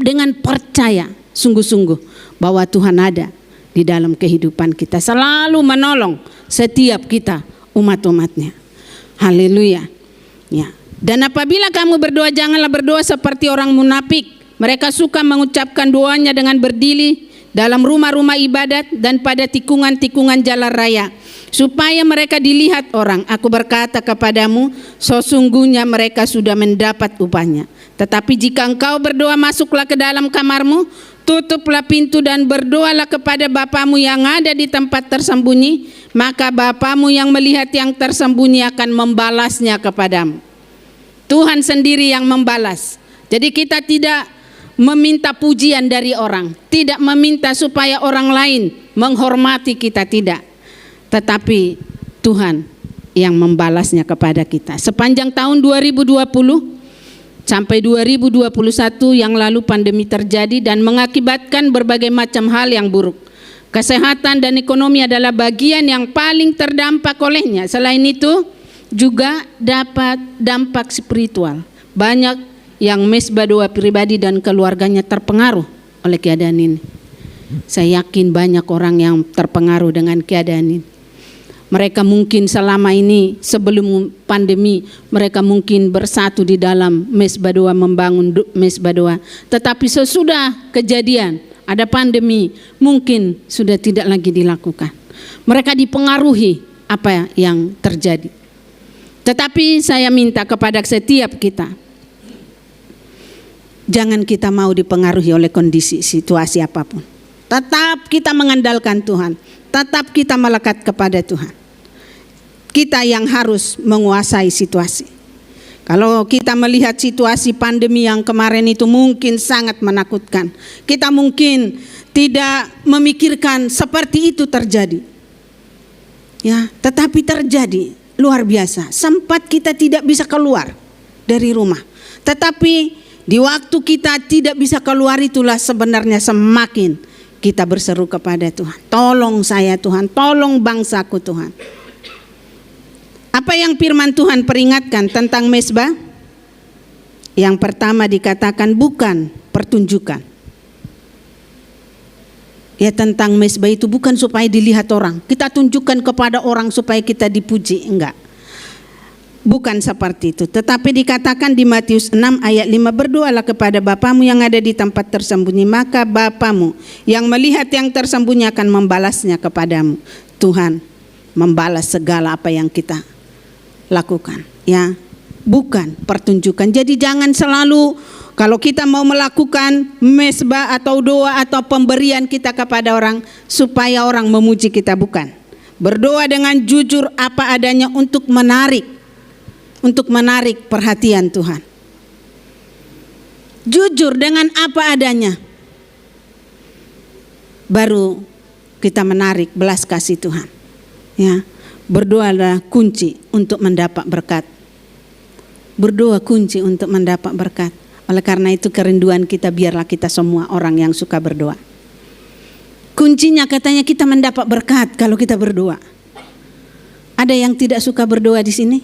S3: dengan percaya sungguh-sungguh bahwa Tuhan ada di dalam kehidupan kita, selalu menolong setiap kita umat-umatnya. Haleluya. Ya. Dan apabila kamu berdoa, janganlah berdoa seperti orang munafik. Mereka suka mengucapkan doanya dengan berdiri dalam rumah-rumah ibadat dan pada tikungan-tikungan jalan raya, supaya mereka dilihat orang. Aku berkata kepadamu, sesungguhnya mereka sudah mendapat upahnya. Tetapi jika engkau berdoa, masuklah ke dalam kamarmu, tutuplah pintu dan berdoalah kepada Bapamu yang ada di tempat tersembunyi, maka Bapamu yang melihat yang tersembunyi akan membalasnya kepadamu. Tuhan sendiri yang membalas. Jadi kita tidak meminta pujian dari orang, tidak meminta supaya orang lain menghormati kita, tidak. Tetapi Tuhan yang membalasnya kepada kita. Sepanjang tahun 2020 sampai 2021 yang lalu pandemi terjadi dan mengakibatkan berbagai macam hal yang buruk. Kesehatan dan ekonomi adalah bagian yang paling terdampak olehnya. Selain itu juga dapat dampak spiritual. Banyak yang mesbah doa pribadi dan keluarganya terpengaruh oleh keadaan ini. Saya yakin banyak orang yang terpengaruh dengan keadaan ini. Mereka mungkin selama ini sebelum pandemi mereka mungkin bersatu di dalam mesbah doa, membangun mesbah doa. Tetapi sesudah kejadian ada pandemi mungkin sudah tidak lagi dilakukan. Mereka dipengaruhi apa yang terjadi. Tetapi saya minta kepada setiap kita, jangan kita mau dipengaruhi oleh kondisi situasi apapun. Tetap kita mengandalkan Tuhan, tetap kita melekat kepada Tuhan. Kita yang harus menguasai situasi. Kalau kita melihat situasi pandemi yang kemarin itu mungkin sangat menakutkan, kita mungkin tidak memikirkan seperti itu terjadi. Ya, tetapi terjadi luar biasa. Sempat kita tidak bisa keluar dari rumah. Tetapi di waktu kita tidak bisa keluar itulah sebenarnya semakin kita berseru kepada Tuhan. Tolong saya Tuhan, tolong bangsaku Tuhan. Apa yang firman Tuhan peringatkan tentang mesbah? Yang pertama dikatakan bukan pertunjukan. Ya, tentang mesbah itu bukan supaya dilihat orang. Kita tunjukkan kepada orang supaya kita dipuji, enggak. Bukan seperti itu. Tetapi dikatakan di Matius 6 ayat 5, berdoalah kepada Bapamu yang ada di tempat tersembunyi, maka Bapamu yang melihat yang tersembunyi akan membalasnya kepadamu. Tuhan membalas segala apa yang kita lakukan, ya, bukan pertunjukan. Jadi jangan selalu kalau kita mau melakukan mesbah atau doa atau pemberian kita kepada orang supaya orang memuji kita, bukan. Berdoa dengan jujur apa adanya untuk menarik perhatian Tuhan. Jujur dengan apa adanya, baru kita menarik belas kasih Tuhan. Ya. Berdoa adalah kunci untuk mendapat berkat. Berdoa kunci untuk mendapat berkat. Oleh karena itu kerinduan kita biarlah kita semua orang yang suka berdoa. Kuncinya katanya kita mendapat berkat kalau kita berdoa. Ada yang tidak suka berdoa di sini?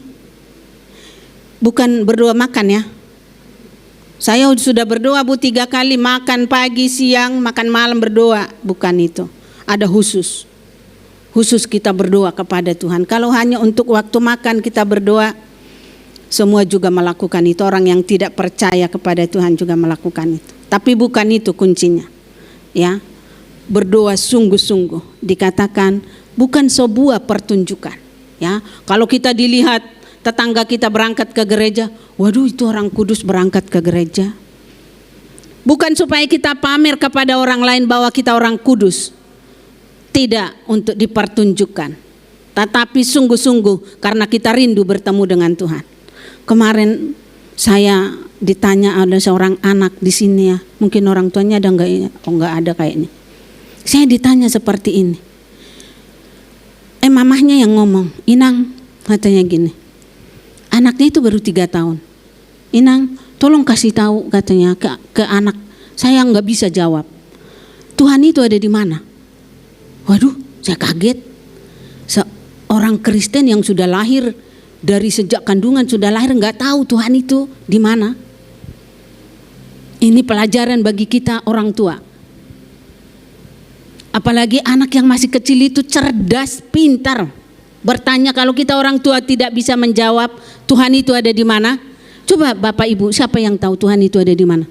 S3: Bukan berdoa makan ya. Saya sudah berdoa 3 kali, makan pagi, siang, makan malam berdoa. Bukan itu. Ada khusus kita berdoa kepada Tuhan. Kalau hanya untuk waktu makan kita berdoa, semua juga melakukan itu. Orang yang tidak percaya kepada Tuhan juga melakukan itu. Tapi bukan itu kuncinya. Ya, berdoa sungguh-sungguh. Dikatakan bukan sebuah pertunjukan. Ya, kalau kita dilihat tetangga kita berangkat ke gereja, waduh itu orang kudus berangkat ke gereja. Bukan supaya kita pamer kepada orang lain bahwa kita orang kudus. Tidak untuk dipertunjukkan, tetapi sungguh-sungguh karena kita rindu bertemu dengan Tuhan. Kemarin saya ditanya ada seorang anak di sini ya, mungkin orang tuanya ada enggak? Oh enggak ada kayaknya. Saya ditanya seperti ini. Mamahnya yang ngomong, Inang katanya gini, anaknya itu baru 3 tahun. Inang tolong kasih tahu katanya ke anak, saya enggak bisa jawab. Tuhan itu ada di mana? Waduh, saya kaget. Seorang Kristen yang sudah lahir dari sejak kandungan sudah lahir nggak tahu Tuhan itu di mana. Ini pelajaran bagi kita orang tua. Apalagi anak yang masih kecil itu cerdas, pintar. Bertanya, kalau kita orang tua tidak bisa menjawab Tuhan itu ada di mana. Coba Bapak Ibu, siapa yang tahu Tuhan itu ada di mana?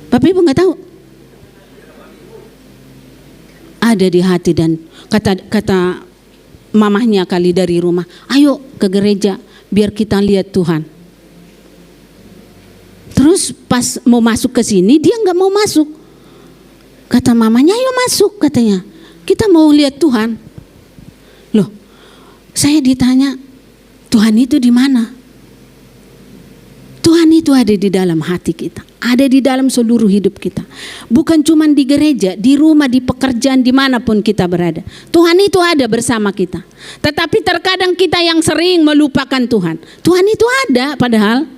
S3: Bapak Ibu nggak tahu? Ada di hati. Dan kata mamahnya kali dari rumah, ayo ke gereja biar kita lihat Tuhan. Terus pas mau masuk ke sini dia nggak mau masuk. Kata mamanya, ayo masuk katanya, kita mau lihat Tuhan. Loh, saya ditanya Tuhan itu di mana? Tuhan itu ada di dalam hati kita, ada di dalam seluruh hidup kita. Bukan cuma di gereja, di rumah, di pekerjaan, dimanapun kita berada. Tuhan itu ada bersama kita. Tetapi terkadang kita yang sering melupakan Tuhan. Tuhan itu ada padahal,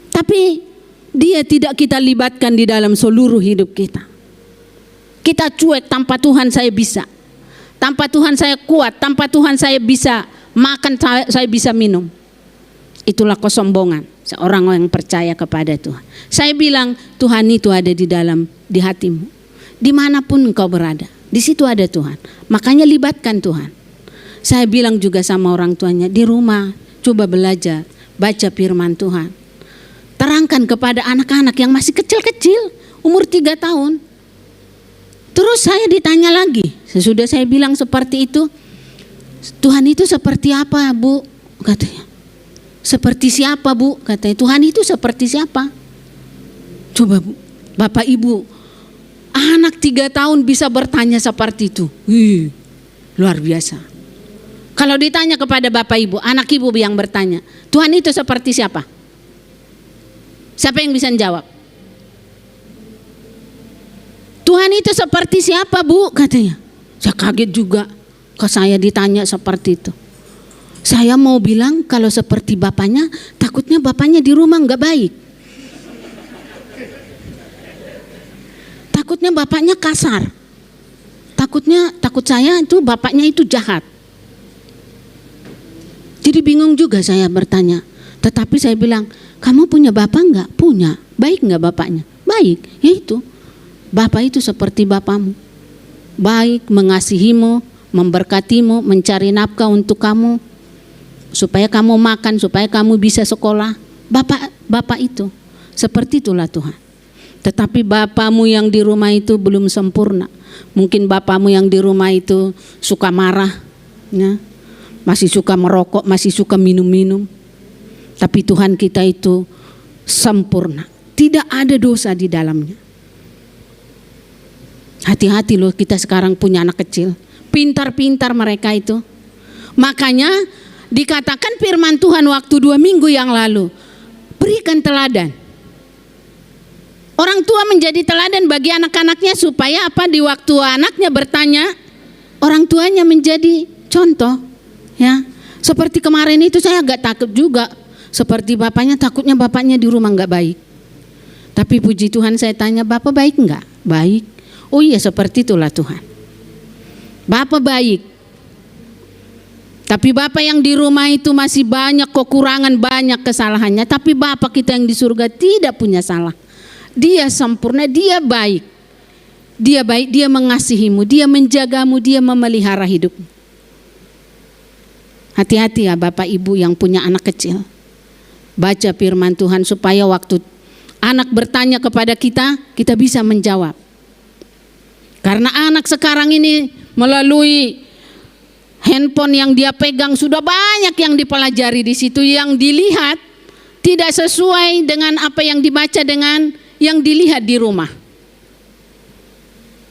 S3: tapi dia tidak kita libatkan di dalam seluruh hidup kita. Kita cuek, tanpa Tuhan saya bisa. Tanpa Tuhan saya kuat, tanpa Tuhan saya bisa makan, saya bisa minum. Itulah kesombongan seorang yang percaya kepada Tuhan. Saya bilang Tuhan itu ada di hatimu. Dimanapun engkau berada. Di situ ada Tuhan. Makanya libatkan Tuhan. Saya bilang juga sama orang tuanya, di rumah coba belajar baca firman Tuhan. Terangkan kepada anak-anak yang masih kecil-kecil, umur 3 tahun. Terus saya ditanya lagi, sesudah saya bilang seperti itu, Tuhan itu seperti apa, Bu? Katanya. Seperti siapa, Bu? Katanya, Tuhan itu seperti siapa? Coba Bu, Bapak Ibu, anak 3 tahun bisa bertanya seperti itu. Wih, luar biasa. Kalau ditanya kepada Bapak Ibu, anak Ibu yang bertanya, Tuhan itu seperti siapa? Siapa yang bisa menjawab? Tuhan itu seperti siapa, Bu? Katanya. Saya kaget juga kalau saya ditanya seperti itu. Saya mau bilang kalau seperti bapaknya, takutnya bapaknya di rumah nggak baik. Takutnya bapaknya kasar. Takut saya itu bapaknya itu jahat. Jadi bingung juga saya bertanya. Tetapi saya bilang, kamu punya bapak enggak? Punya. Baik enggak bapaknya? Baik. Ya itu. Bapak itu seperti bapamu. Baik, mengasihimu, memberkatimu, mencari nafkah untuk kamu. Supaya kamu makan, supaya kamu bisa sekolah. Bapak itu. Seperti itulah Tuhan. Tetapi bapamu yang di rumah itu belum sempurna. Mungkin bapamu yang di rumah itu suka marah. Ya. Masih suka merokok, masih suka minum-minum. Tapi Tuhan kita itu sempurna. Tidak ada dosa di dalamnya. Hati-hati loh, kita sekarang punya anak kecil. Pintar-pintar mereka itu. Makanya dikatakan firman Tuhan waktu 2 minggu yang lalu. Berikan teladan. Orang tua menjadi teladan bagi anak-anaknya supaya apa? Di waktu anaknya bertanya, orang tuanya menjadi contoh. Ya, seperti kemarin itu saya agak takut juga. Seperti bapaknya, takutnya bapaknya di rumah nggak baik. Tapi puji Tuhan saya tanya, Bapak baik nggak? Baik. Oh iya, seperti itulah Tuhan. Bapak baik. Tapi Bapak yang di rumah itu masih banyak kekurangan, banyak kesalahannya. Tapi Bapak kita yang di surga tidak punya salah. Dia sempurna, dia baik. Dia baik, dia mengasihimu, dia menjagamu, dia memelihara hidupmu. Hati-hati ya Bapak Ibu yang punya anak kecil. Baca firman Tuhan supaya waktu anak bertanya kepada kita, kita bisa menjawab. Karena anak sekarang ini melalui handphone yang dia pegang sudah banyak yang dipelajari di situ, yang dilihat tidak sesuai dengan apa yang dibaca dengan yang dilihat di rumah.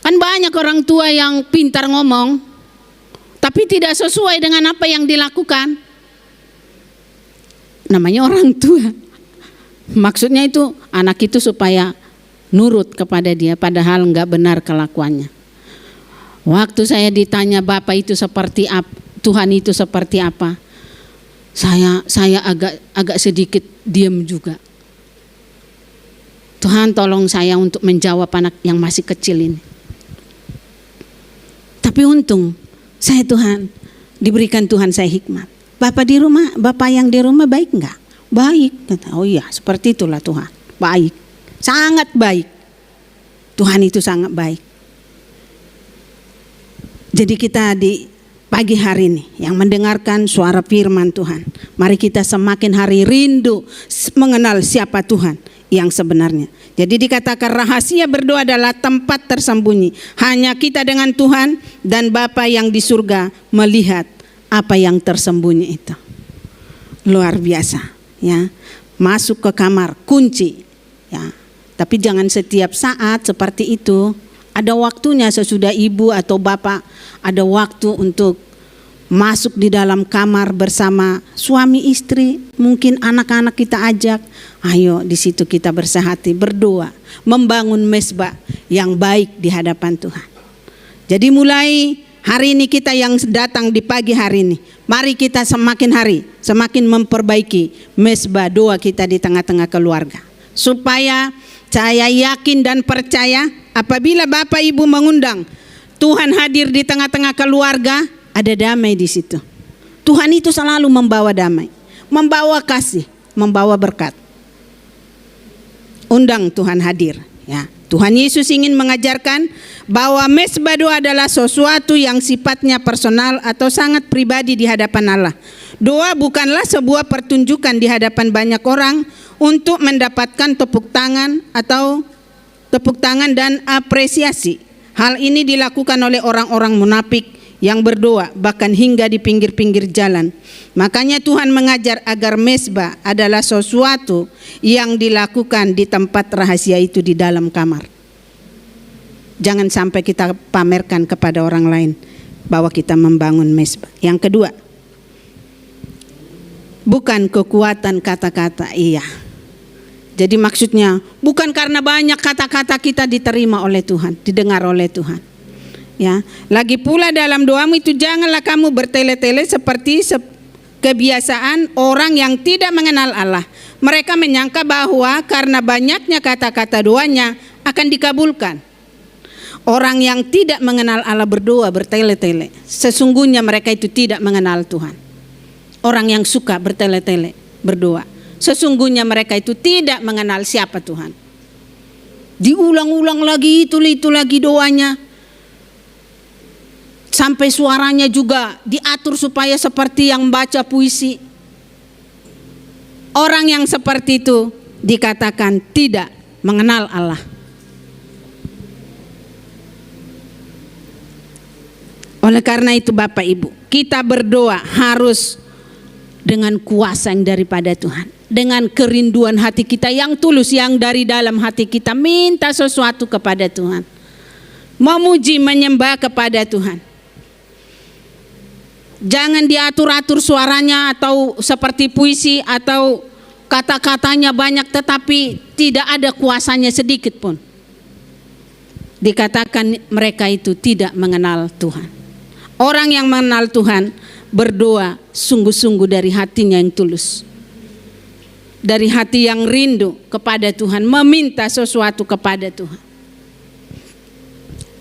S3: Kan banyak orang tua yang pintar ngomong, tapi tidak sesuai dengan apa yang dilakukan. Namanya orang tua. Maksudnya itu anak itu supaya nurut kepada dia, padahal enggak benar kelakuannya. Waktu saya ditanya Bapak itu seperti apa, Tuhan itu seperti apa, saya agak sedikit diam juga. Tuhan tolong saya untuk menjawab anak yang masih kecil ini. Tapi untung saya Tuhan, diberikan Tuhan saya hikmat. Bapak di rumah, Bapak yang di rumah baik enggak? Baik. Oh iya, seperti itulah Tuhan. Baik. Sangat baik. Tuhan itu sangat baik. Jadi kita di pagi hari ini yang mendengarkan suara firman Tuhan, mari kita semakin hari rindu mengenal siapa Tuhan yang sebenarnya. Jadi dikatakan rahasia berdoa adalah tempat tersembunyi. Hanya kita dengan Tuhan dan Bapa yang di surga melihat apa yang tersembunyi itu. Luar biasa, ya. Masuk ke kamar, kunci, ya. Tapi jangan setiap saat seperti itu. Ada waktunya sesudah ibu atau bapak ada waktu untuk masuk di dalam kamar bersama suami istri, mungkin anak-anak kita ajak, ayo di situ kita bersehati, berdoa, membangun mezbah yang baik di hadapan Tuhan. Jadi mulai hari ini kita yang datang di pagi hari ini, mari kita semakin hari semakin memperbaiki mezbah doa kita di tengah-tengah keluarga. Supaya saya yakin dan percaya apabila Bapak Ibu mengundang Tuhan hadir di tengah-tengah keluarga, ada damai di situ. Tuhan itu selalu membawa damai, membawa kasih, membawa berkat. Undang Tuhan hadir, Ya, Tuhan Yesus ingin mengajarkan bahwa mesbah doa adalah sesuatu yang sifatnya personal atau sangat pribadi di hadapan Allah. Doa bukanlah sebuah pertunjukan di hadapan banyak orang untuk mendapatkan tepuk tangan dan apresiasi. Hal ini dilakukan oleh orang-orang munafik yang berdoa bahkan hingga di pinggir-pinggir jalan. Makanya Tuhan mengajar agar mesbah adalah sesuatu yang dilakukan di tempat rahasia itu di dalam kamar. Jangan sampai kita pamerkan kepada orang lain bahwa kita membangun mesbah. Yang kedua, bukan kekuatan kata-kata. Iya. Jadi maksudnya bukan karena banyak kata-kata kita diterima oleh Tuhan, didengar oleh Tuhan. Ya, lagi pula dalam doamu itu janganlah kamu bertele-tele seperti kebiasaan orang yang tidak mengenal Allah. Mereka menyangka bahwa karena banyaknya kata-kata doanya akan dikabulkan. Orang yang tidak mengenal Allah berdoa bertele-tele, sesungguhnya mereka itu tidak mengenal Tuhan. Orang yang suka bertele-tele berdoa, sesungguhnya mereka itu tidak mengenal siapa Tuhan. Diulang-ulang lagi itu lagi doanya. Sampai suaranya juga diatur supaya seperti yang baca puisi. Orang yang seperti itu dikatakan tidak mengenal Allah. Oleh karena itu Bapak Ibu, kita berdoa harus dengan kuasa yang daripada Tuhan. Dengan kerinduan hati kita yang tulus, yang dari dalam hati kita minta sesuatu kepada Tuhan. Memuji, menyembah kepada Tuhan. Jangan diatur-atur suaranya atau seperti puisi atau kata-katanya banyak tetapi tidak ada kuasanya sedikit pun. Dikatakan mereka itu tidak mengenal Tuhan. Orang yang mengenal Tuhan berdoa sungguh-sungguh dari hatinya yang tulus. Dari hati yang rindu kepada Tuhan, meminta sesuatu kepada Tuhan.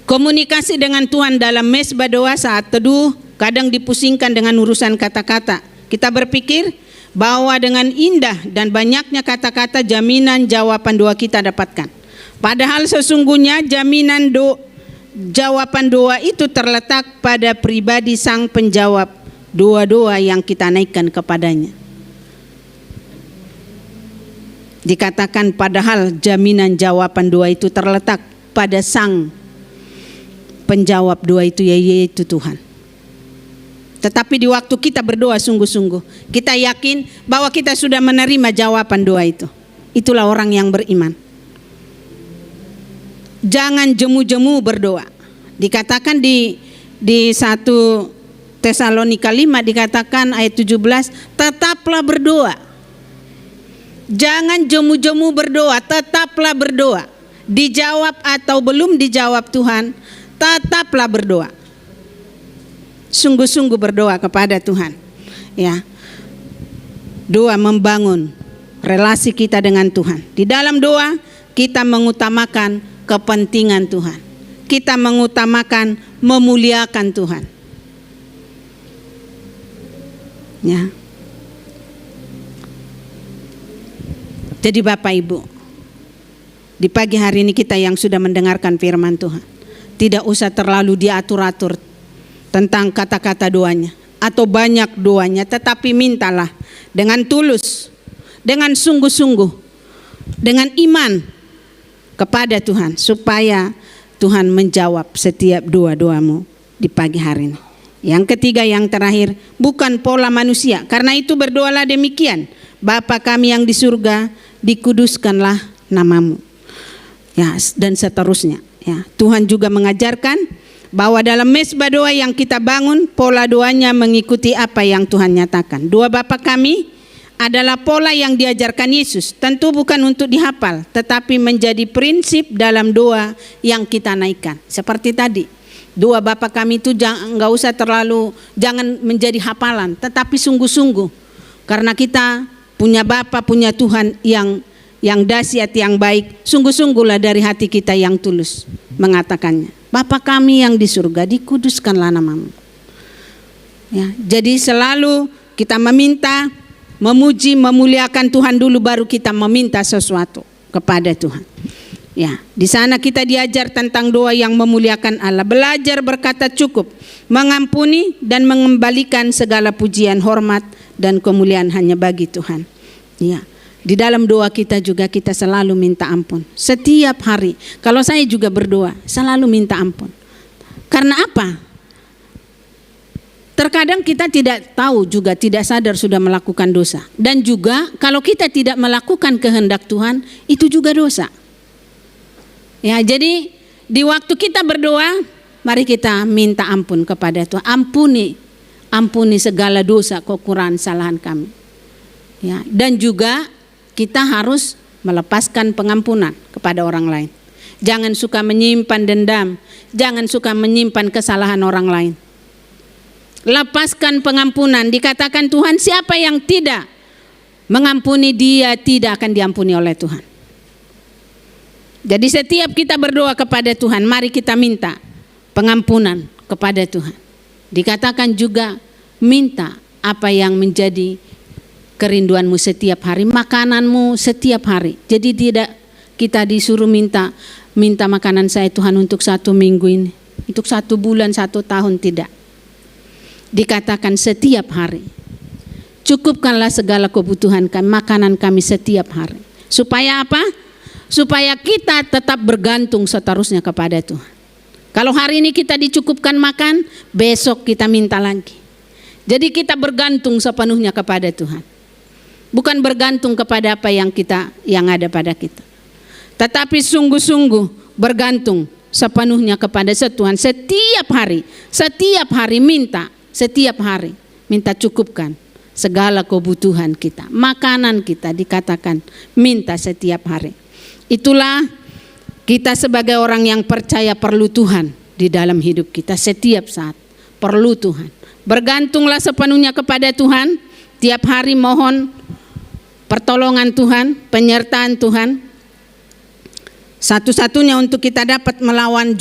S3: Komunikasi dengan Tuhan dalam mesbah doa saat teduh kadang dipusingkan dengan urusan kata-kata. Kita berpikir bahwa dengan indah dan banyaknya kata-kata jaminan jawaban doa kita dapatkan. Padahal sesungguhnya jaminan jawaban doa itu terletak pada pribadi sang penjawab doa-doa yang kita naikkan kepadanya. Dikatakan padahal jaminan jawaban doa itu terletak pada sang penjawab doa itu yaitu Tuhan. Tetapi di waktu kita berdoa sungguh-sungguh, kita yakin bahwa kita sudah menerima jawaban doa itu. Itulah orang yang beriman. Jangan jemu-jemu berdoa. Dikatakan di 1 Tesalonika 5 dikatakan ayat 17, tetaplah berdoa. Jangan jemu-jemu berdoa, tetaplah berdoa. Dijawab atau belum dijawab Tuhan, tetaplah berdoa. Sungguh-sungguh berdoa kepada Tuhan. Ya. Doa membangun relasi kita dengan Tuhan. Di dalam doa kita mengutamakan kepentingan Tuhan. Kita mengutamakan memuliakan Tuhan. Ya. Jadi Bapak Ibu, di pagi hari ini kita yang sudah mendengarkan firman Tuhan, tidak usah terlalu diatur-atur tentang kata-kata doanya atau banyak doanya, tetapi mintalah dengan tulus, dengan sungguh-sungguh, dengan iman kepada Tuhan supaya Tuhan menjawab setiap doa-doamu di pagi hari ini. Yang ketiga, yang terakhir, bukan pola manusia. Karena itu berdoalah demikian, Bapa kami yang di surga, dikuduskanlah namamu. Ya, dan seterusnya. Ya, Tuhan juga mengajarkan bahwa dalam mesbah doa yang kita bangun, pola doanya mengikuti apa yang Tuhan nyatakan. Doa Bapa kami adalah pola yang diajarkan Yesus. Tentu bukan untuk dihafal, tetapi menjadi prinsip dalam doa yang kita naikkan. Seperti tadi, doa Bapa kami itu enggak usah jangan menjadi hafalan, tetapi sungguh-sungguh. Karena kita punya Bapa, punya Tuhan yang dahsyat, yang baik, sungguh-sungguhlah dari hati kita yang tulus mengatakannya. Bapa kami yang di surga, dikuduskanlah namamu. Ya, jadi selalu kita meminta, memuji, memuliakan Tuhan dulu, baru kita meminta sesuatu kepada Tuhan. Ya, di sana kita diajar tentang doa yang memuliakan Allah, belajar berkata cukup, mengampuni dan mengembalikan segala pujian, hormat dan kemuliaan hanya bagi Tuhan. Ya, di dalam doa kita juga kita selalu minta ampun. Setiap hari, kalau saya juga berdoa, selalu minta ampun. Karena apa? Terkadang kita tidak tahu juga, tidak sadar sudah melakukan dosa. Dan juga kalau kita tidak melakukan kehendak Tuhan, itu juga dosa. Ya, jadi di waktu kita berdoa, mari kita minta ampun kepada Tuhan. Ampuni segala dosa, kekurangan, kesalahan kami. Ya, dan juga kita harus melepaskan pengampunan kepada orang lain. Jangan suka menyimpan dendam, jangan suka menyimpan kesalahan orang lain. Lepaskan pengampunan. Dikatakan Tuhan, siapa yang tidak mengampuni dia tidak akan diampuni oleh Tuhan. Jadi setiap kita berdoa kepada Tuhan, mari kita minta pengampunan kepada Tuhan. Dikatakan juga minta apa yang menjadi kerinduanmu setiap hari, makananmu setiap hari. Jadi tidak kita disuruh minta makanan saya Tuhan untuk 1 minggu ini, untuk 1 bulan, 1 tahun, tidak. Dikatakan setiap hari. Cukupkanlah segala kebutuhan kami, makanan kami setiap hari. Supaya apa? Supaya kita tetap bergantung seterusnya kepada Tuhan. Kalau hari ini kita dicukupkan makan, besok kita minta lagi. Jadi kita bergantung sepenuhnya kepada Tuhan. Bukan bergantung kepada apa yang ada pada kita. Tetapi sungguh-sungguh bergantung sepenuhnya kepada Tuhan. Setiap hari minta, setiap hari minta cukupkan segala kebutuhan kita. Makanan kita dikatakan minta setiap hari. Itulah kita sebagai orang yang percaya perlu Tuhan di dalam hidup kita setiap saat. Perlu Tuhan. Bergantunglah sepenuhnya kepada Tuhan. Tiap hari mohon pertolongan Tuhan, penyertaan Tuhan. Satu-satunya untuk kita dapat melawan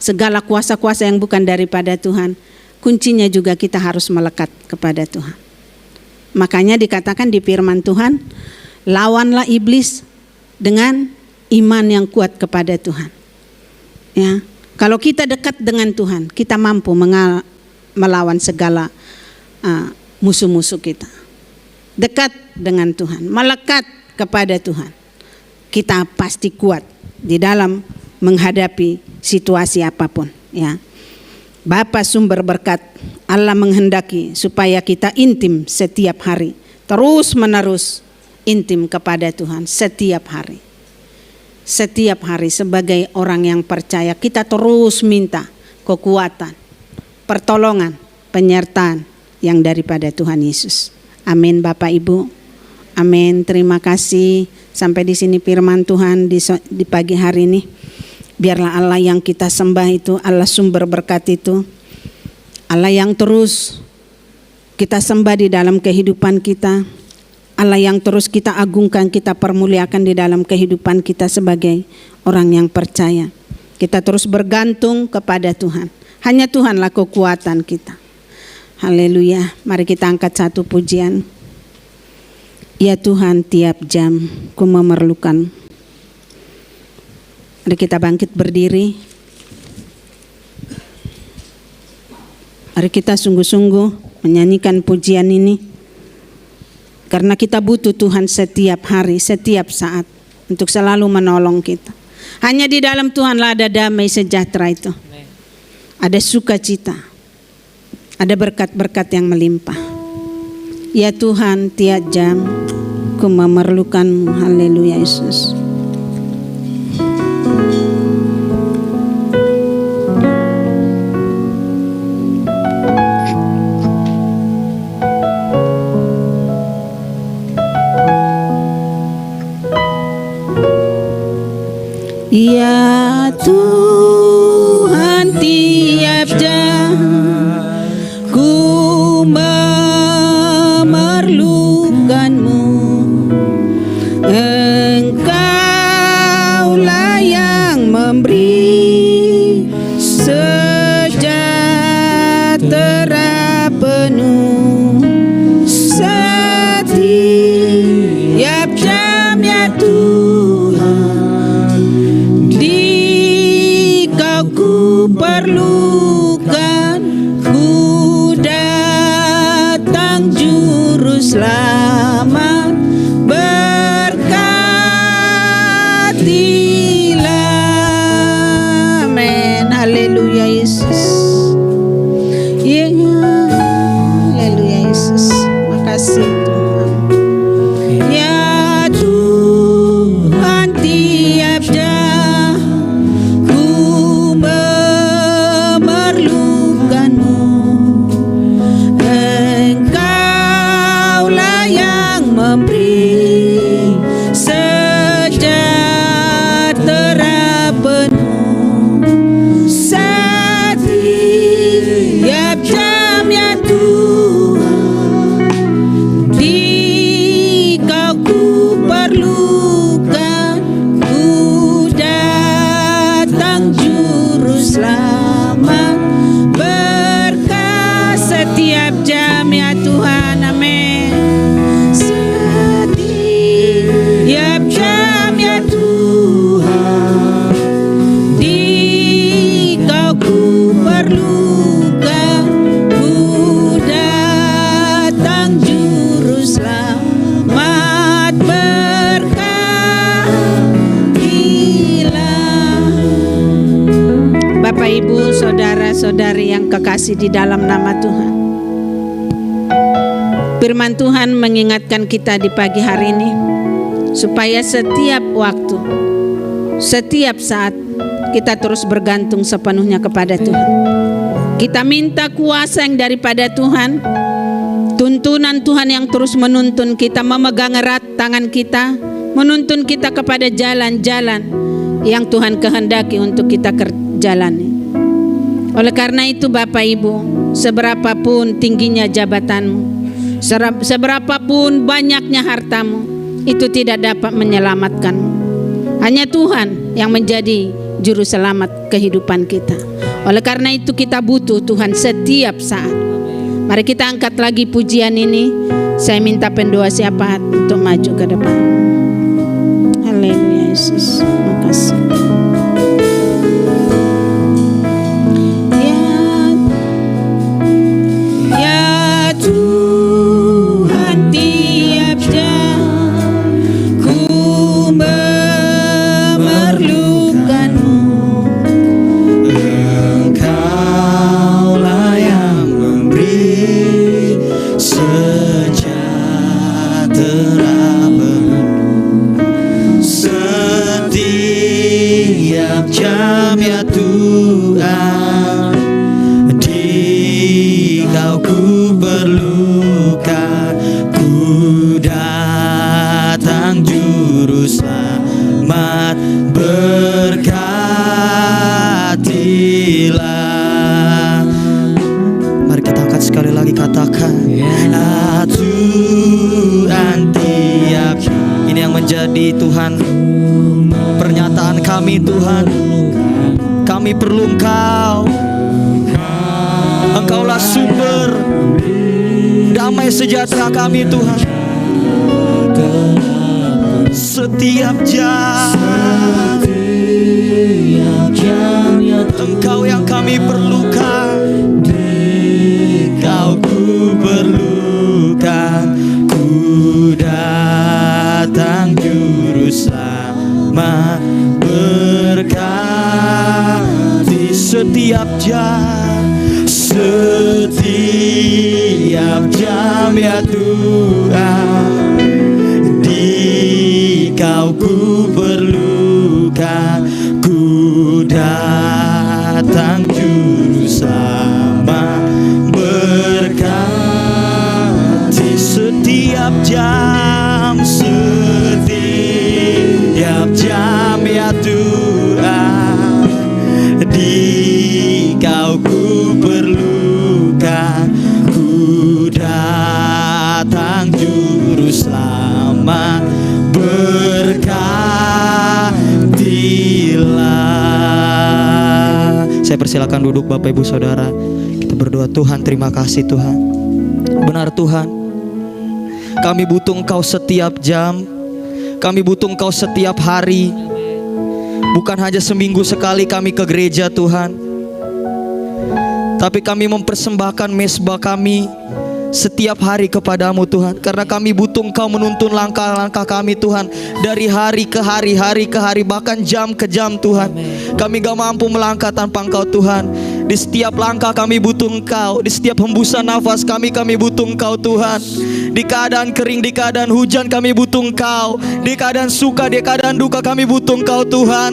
S3: segala kuasa-kuasa yang bukan daripada Tuhan. Kuncinya juga kita harus melekat kepada Tuhan. Makanya dikatakan di firman Tuhan, lawanlah iblis dengan iman yang kuat kepada Tuhan. Ya, kalau kita dekat dengan Tuhan, kita mampu melawan segala musuh-musuh kita. Dekat dengan Tuhan, melekat kepada Tuhan, kita pasti kuat di dalam menghadapi situasi apapun. Ya, Bapa sumber berkat, Allah menghendaki supaya kita intim setiap hari, terus menerus intim kepada Tuhan setiap hari. Setiap hari sebagai orang yang percaya kita terus minta kekuatan, pertolongan, penyertaan yang daripada Tuhan Yesus. Amin Bapak Ibu. Amin. Terima kasih. Sampai di sini firman Tuhan di pagi hari ini. Biarlah Allah yang kita sembah itu, Allah sumber berkat itu, Allah yang terus kita sembah di dalam kehidupan kita, Allah yang terus kita agungkan, kita permuliakan di dalam kehidupan kita sebagai orang yang percaya. Kita terus bergantung kepada Tuhan. Hanya Tuhanlah kekuatan kita. Haleluya. Mari kita angkat satu pujian. Ya Tuhan, tiap jam ku memerlukan. Mari kita bangkit berdiri. Mari kita sungguh-sungguh menyanyikan pujian ini. Karena kita butuh Tuhan setiap hari, setiap saat untuk selalu menolong kita. Hanya di dalam Tuhanlah ada damai sejahtera itu. Ada sukacita. Ada berkat-berkat yang melimpah. Ya Tuhan, tiap jam ku memerlukan-Mu. Haleluya Yesus. Ya Tuhan, tiap jam ku memerlukan-Mu. Engkaulah yang memberi sejahtera penuh setiap jam ya Tuhan. selamat. Berkatilah. Amin. Haleluya Yesus. Ya, haleluya Yesus. Makasih Tuhan. Ya Tuhan, tiap jam ku memerlukanmu. Engkaulah yang memberi sejahtera penuh. Setiap jam ya Tuhan, di Kau ku perlukan. Ku datang juru selamat. Berkah setiap jam ya Tuhan. Amin. Setiap jam ya Tuhan, di Kau ku perlukan. Ku datang juru selamat. Berkatilah. Bapak Ibu saudara-saudari yang kekasih di dalam nama Tuhan, firman Tuhan mengingatkan kita di pagi hari ini supaya setiap waktu, setiap saat kita terus bergantung sepenuhnya kepada Tuhan. Kita minta kuasa yang daripada Tuhan, tuntunan Tuhan yang terus menuntun kita, memegang erat tangan kita, menuntun kita kepada jalan-jalan yang Tuhan kehendaki untuk kita jalani. Oleh karena itu Bapak Ibu, seberapapun tingginya jabatanmu, seberapapun banyaknya hartamu, itu tidak dapat menyelamatkanmu. Hanya Tuhan yang menjadi juru selamat kehidupan kita. Oleh karena itu kita butuh Tuhan setiap saat. Mari kita angkat lagi pujian ini. Saya minta pendoa siapa untuk maju ke depan. Haleluya Yesus. Makasih. Ya Tuhan, tiap jam ku memerlukanmu.
S2: Engkaulah yang memberi sejahtera penuh. Setiap jam ya Tuhan, di Kau ku perlukan. Ku datang juru selamat. Berkatilah. Mari kita angkat sekali lagi, katakan ya Tuhan, tiap ini yang menjadi Tuhan pernyataan kami Tuhan. Kami perlu Engkau. Engkaulah sumber damai sejahtera kami Tuhan. Setiap jam Engkau yang kami perlukan. Kau ku perlukan. Ku datang juru selamat. Berkati setiap jam. Setiap jam ya Tuhan, di Kau ku perlukan. Ku datang juru selamat. Berkati setiap jam. Setiap jam ya Tuhan, di Kau ku perlukan. Ku datang juru selamat. Berkatilah. Saya persilakan duduk Bapak Ibu Saudara. Kita berdoa. Tuhan, terima kasih Tuhan. Benar Tuhan, kami butuh Engkau setiap jam. Kami butuh Engkau setiap hari. Bukan hanya seminggu sekali kami ke gereja Tuhan, tapi kami mempersembahkan mezbah kami
S4: setiap hari kepadamu Tuhan, karena kami butuh Engkau menuntun langkah-langkah kami Tuhan, dari hari ke hari, hari ke hari, bahkan jam ke jam Tuhan. Kami gak mampu melangkah tanpa Engkau Tuhan. Di setiap langkah kami butuh Engkau, di setiap hembusan nafas kami butuh Engkau Tuhan. Di keadaan kering, di keadaan hujan kami butuh Engkau. Di keadaan suka, di keadaan duka kami butuh Engkau Tuhan.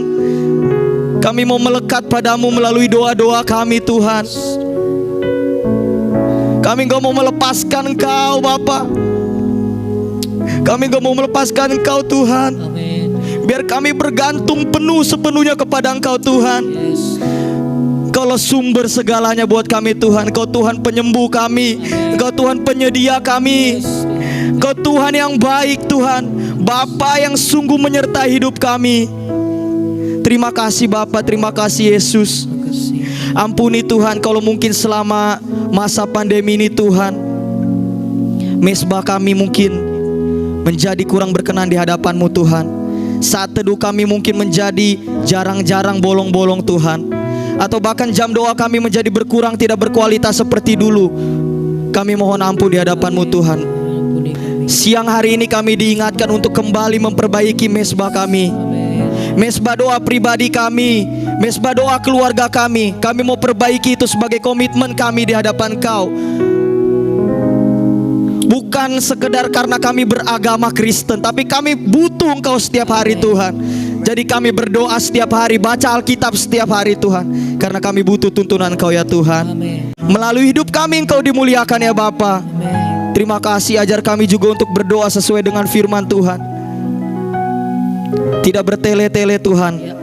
S4: Kami mau melekat padamu melalui doa-doa kami Tuhan. Kami gak mau melepaskan Engkau Bapa. Kami gak mau melepaskan Engkau Tuhan. Biar kami bergantung penuh sepenuhnya kepada Engkau Tuhan. Engkaulah sumber segalanya buat kami Tuhan. Engkau Tuhan penyembuh kami. Engkau Tuhan penyedia kami. Engkau Tuhan yang baik Tuhan. Bapa yang sungguh menyertai hidup kami. Terima kasih Bapa, terima kasih Yesus. Ampuni Tuhan kalau mungkin selama masa pandemi ini Tuhan, mesbah kami mungkin menjadi kurang berkenan di hadapan-Mu Tuhan. Saat teduh kami mungkin menjadi jarang-jarang bolong-bolong Tuhan. Atau bahkan jam doa kami menjadi berkurang, tidak berkualitas seperti dulu. Kami mohon ampun di hadapan-Mu Tuhan. Siang hari ini kami diingatkan untuk kembali memperbaiki mesbah kami, mesbah doa pribadi kami, mesbah doa keluarga kami. Kami mau perbaiki itu sebagai komitmen kami di hadapan Kau. Bukan sekedar karena kami beragama Kristen, tapi kami butuh Engkau setiap hari Tuhan. Jadi kami berdoa setiap hari, baca Alkitab setiap hari Tuhan, karena kami butuh tuntunan Engkau ya Tuhan. Melalui hidup kami Engkau dimuliakan ya Bapa. Terima kasih, ajar kami juga untuk berdoa sesuai dengan firman Tuhan. Tidak bertele-tele Tuhan,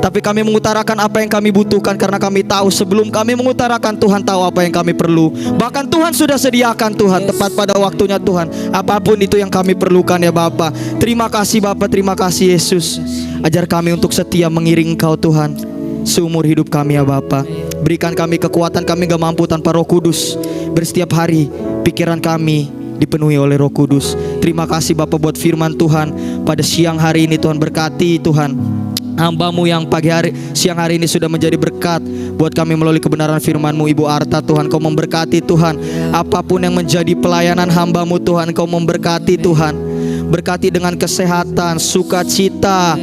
S4: tapi kami mengutarakan apa yang kami butuhkan, karena kami tahu sebelum kami mengutarakan, Tuhan tahu apa yang kami perlu. Bahkan Tuhan sudah sediakan Tuhan, tepat pada waktunya Tuhan, apapun itu yang kami perlukan ya Bapa. Terima kasih Bapa, terima kasih Yesus. Ajar kami untuk setia mengiring Engkau Tuhan seumur hidup kami ya Bapa. Berikan kami kekuatan, kami gak mampu tanpa Roh Kudus. Bersetiap hari pikiran kami dipenuhi oleh Roh Kudus. Terima kasih Bapa buat firman Tuhan pada siang hari ini Tuhan. Berkati Tuhan hamba-Mu yang siang hari ini sudah menjadi berkat buat kami melalui kebenaran firman-Mu. Ibu Arta Tuhan, Kau memberkati Tuhan. Apapun yang menjadi pelayanan hamba-Mu Tuhan, Kau memberkati Tuhan. Berkati dengan kesehatan, sukacita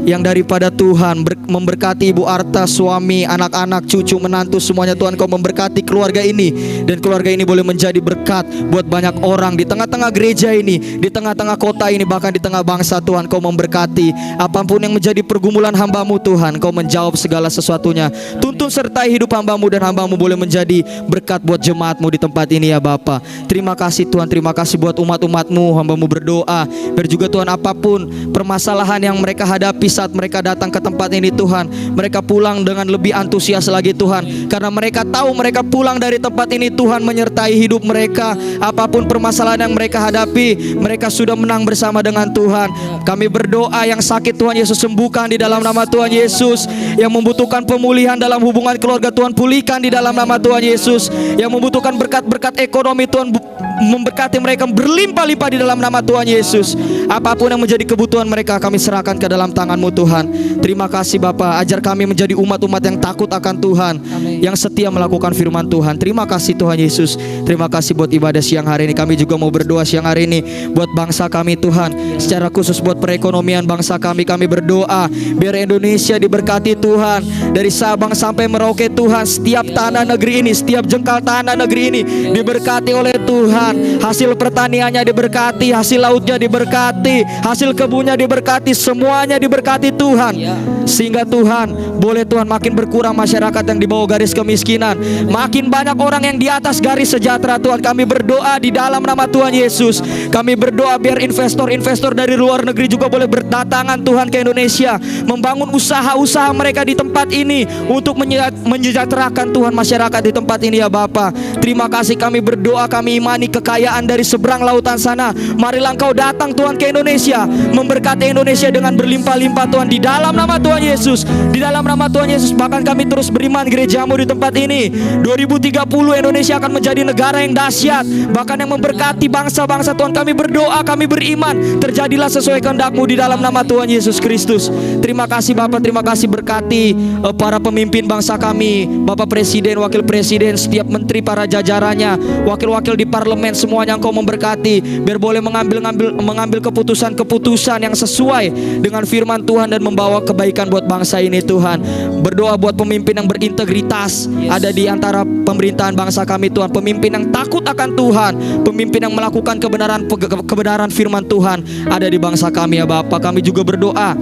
S4: yang daripada Tuhan. Memberkati Ibu Arta, suami, anak-anak, cucu, menantu, semuanya Tuhan. Kau memberkati keluarga ini, dan keluarga ini boleh menjadi berkat buat banyak orang di tengah-tengah gereja ini, di tengah-tengah kota ini, bahkan di tengah bangsa Tuhan. Kau memberkati apapun yang menjadi pergumulan hamba-Mu Tuhan. Kau menjawab segala sesuatunya. Tuntun sertai hidup hamba-Mu, dan hamba-Mu boleh menjadi berkat buat jemaat-Mu di tempat ini ya Bapa. Terima kasih Tuhan, terima kasih buat umat-umat-Mu. Hamba-Mu berdoa biar juga Tuhan apapun permasalahan yang mereka hadapi saat mereka datang ke tempat ini Tuhan, mereka pulang dengan lebih antusias lagi Tuhan, karena mereka tahu mereka pulang dari tempat ini Tuhan menyertai hidup mereka. Apapun permasalahan yang mereka hadapi, mereka sudah menang bersama dengan Tuhan. Kami berdoa yang sakit Tuhan Yesus sembuhkan di dalam nama Tuhan Yesus. Yang membutuhkan pemulihan dalam hubungan keluarga Tuhan pulihkan di dalam nama Tuhan Yesus. Yang membutuhkan berkat-berkat ekonomi Tuhan memberkati mereka berlimpah-limpah di dalam nama Tuhan Yesus. Apapun yang menjadi kebutuhan mereka kami serahkan ke dalam tangan-Mu Tuhan. Terima kasih Bapa, ajar kami menjadi umat-umat yang takut akan Tuhan, yang setia melakukan firman Tuhan. Terima kasih Tuhan Yesus. Terima kasih buat ibadah siang hari ini. Kami juga mau berdoa siang hari ini buat bangsa kami Tuhan, secara khusus buat perekonomian bangsa kami. Kami berdoa biar Indonesia diberkati Tuhan, dari Sabang sampai Merauke Tuhan. Setiap tanah negeri ini, setiap jengkal tanah negeri ini diberkati oleh Tuhan. Hasil pertaniannya diberkati, hasil lautnya diberkati, hasil kebunnya diberkati, semuanya diberkati Tuhan. Sehingga Tuhan boleh Tuhan makin berkurang masyarakat yang di bawah garis kemiskinan, makin banyak orang yang di atas garis sejahtera Tuhan. Kami berdoa di dalam nama Tuhan Yesus. Kami berdoa biar investor-investor dari luar negeri juga boleh berdatangan Tuhan ke Indonesia, membangun usaha-usaha mereka di tempat ini untuk menyejahterakan Tuhan masyarakat di tempat ini ya Bapa. Terima kasih, kami berdoa, kami imani kekayaan dari seberang lautan sana. Marilah Engkau datang Tuhan ke Indonesia, memberkati Indonesia dengan berlimpah-limpah Tuhan di dalam nama Tuhan Tuhan Yesus. Di dalam nama Tuhan Yesus, bahkan kami terus beriman gerejamu di tempat ini 2030 Indonesia akan menjadi negara yang dahsyat, bahkan yang memberkati bangsa-bangsa. Tuhan, kami berdoa, kami beriman, terjadilah sesuai kehendak-Mu di dalam nama Tuhan Yesus Kristus. Terima kasih Bapak, terima kasih, berkati para pemimpin bangsa kami, Bapak Presiden, Wakil Presiden, setiap menteri, para jajarannya, wakil-wakil di parlemen, semuanya Engkau memberkati, biar boleh mengambil keputusan-keputusan yang sesuai dengan firman Tuhan dan membawa kebaikan buat bangsa ini Tuhan. Berdoa buat pemimpin yang berintegritas ada di antara pemerintahan bangsa kami Tuhan, pemimpin yang takut akan Tuhan, pemimpin yang melakukan kebenaran firman Tuhan ada di bangsa kami ya Bapak. Kami juga berdoa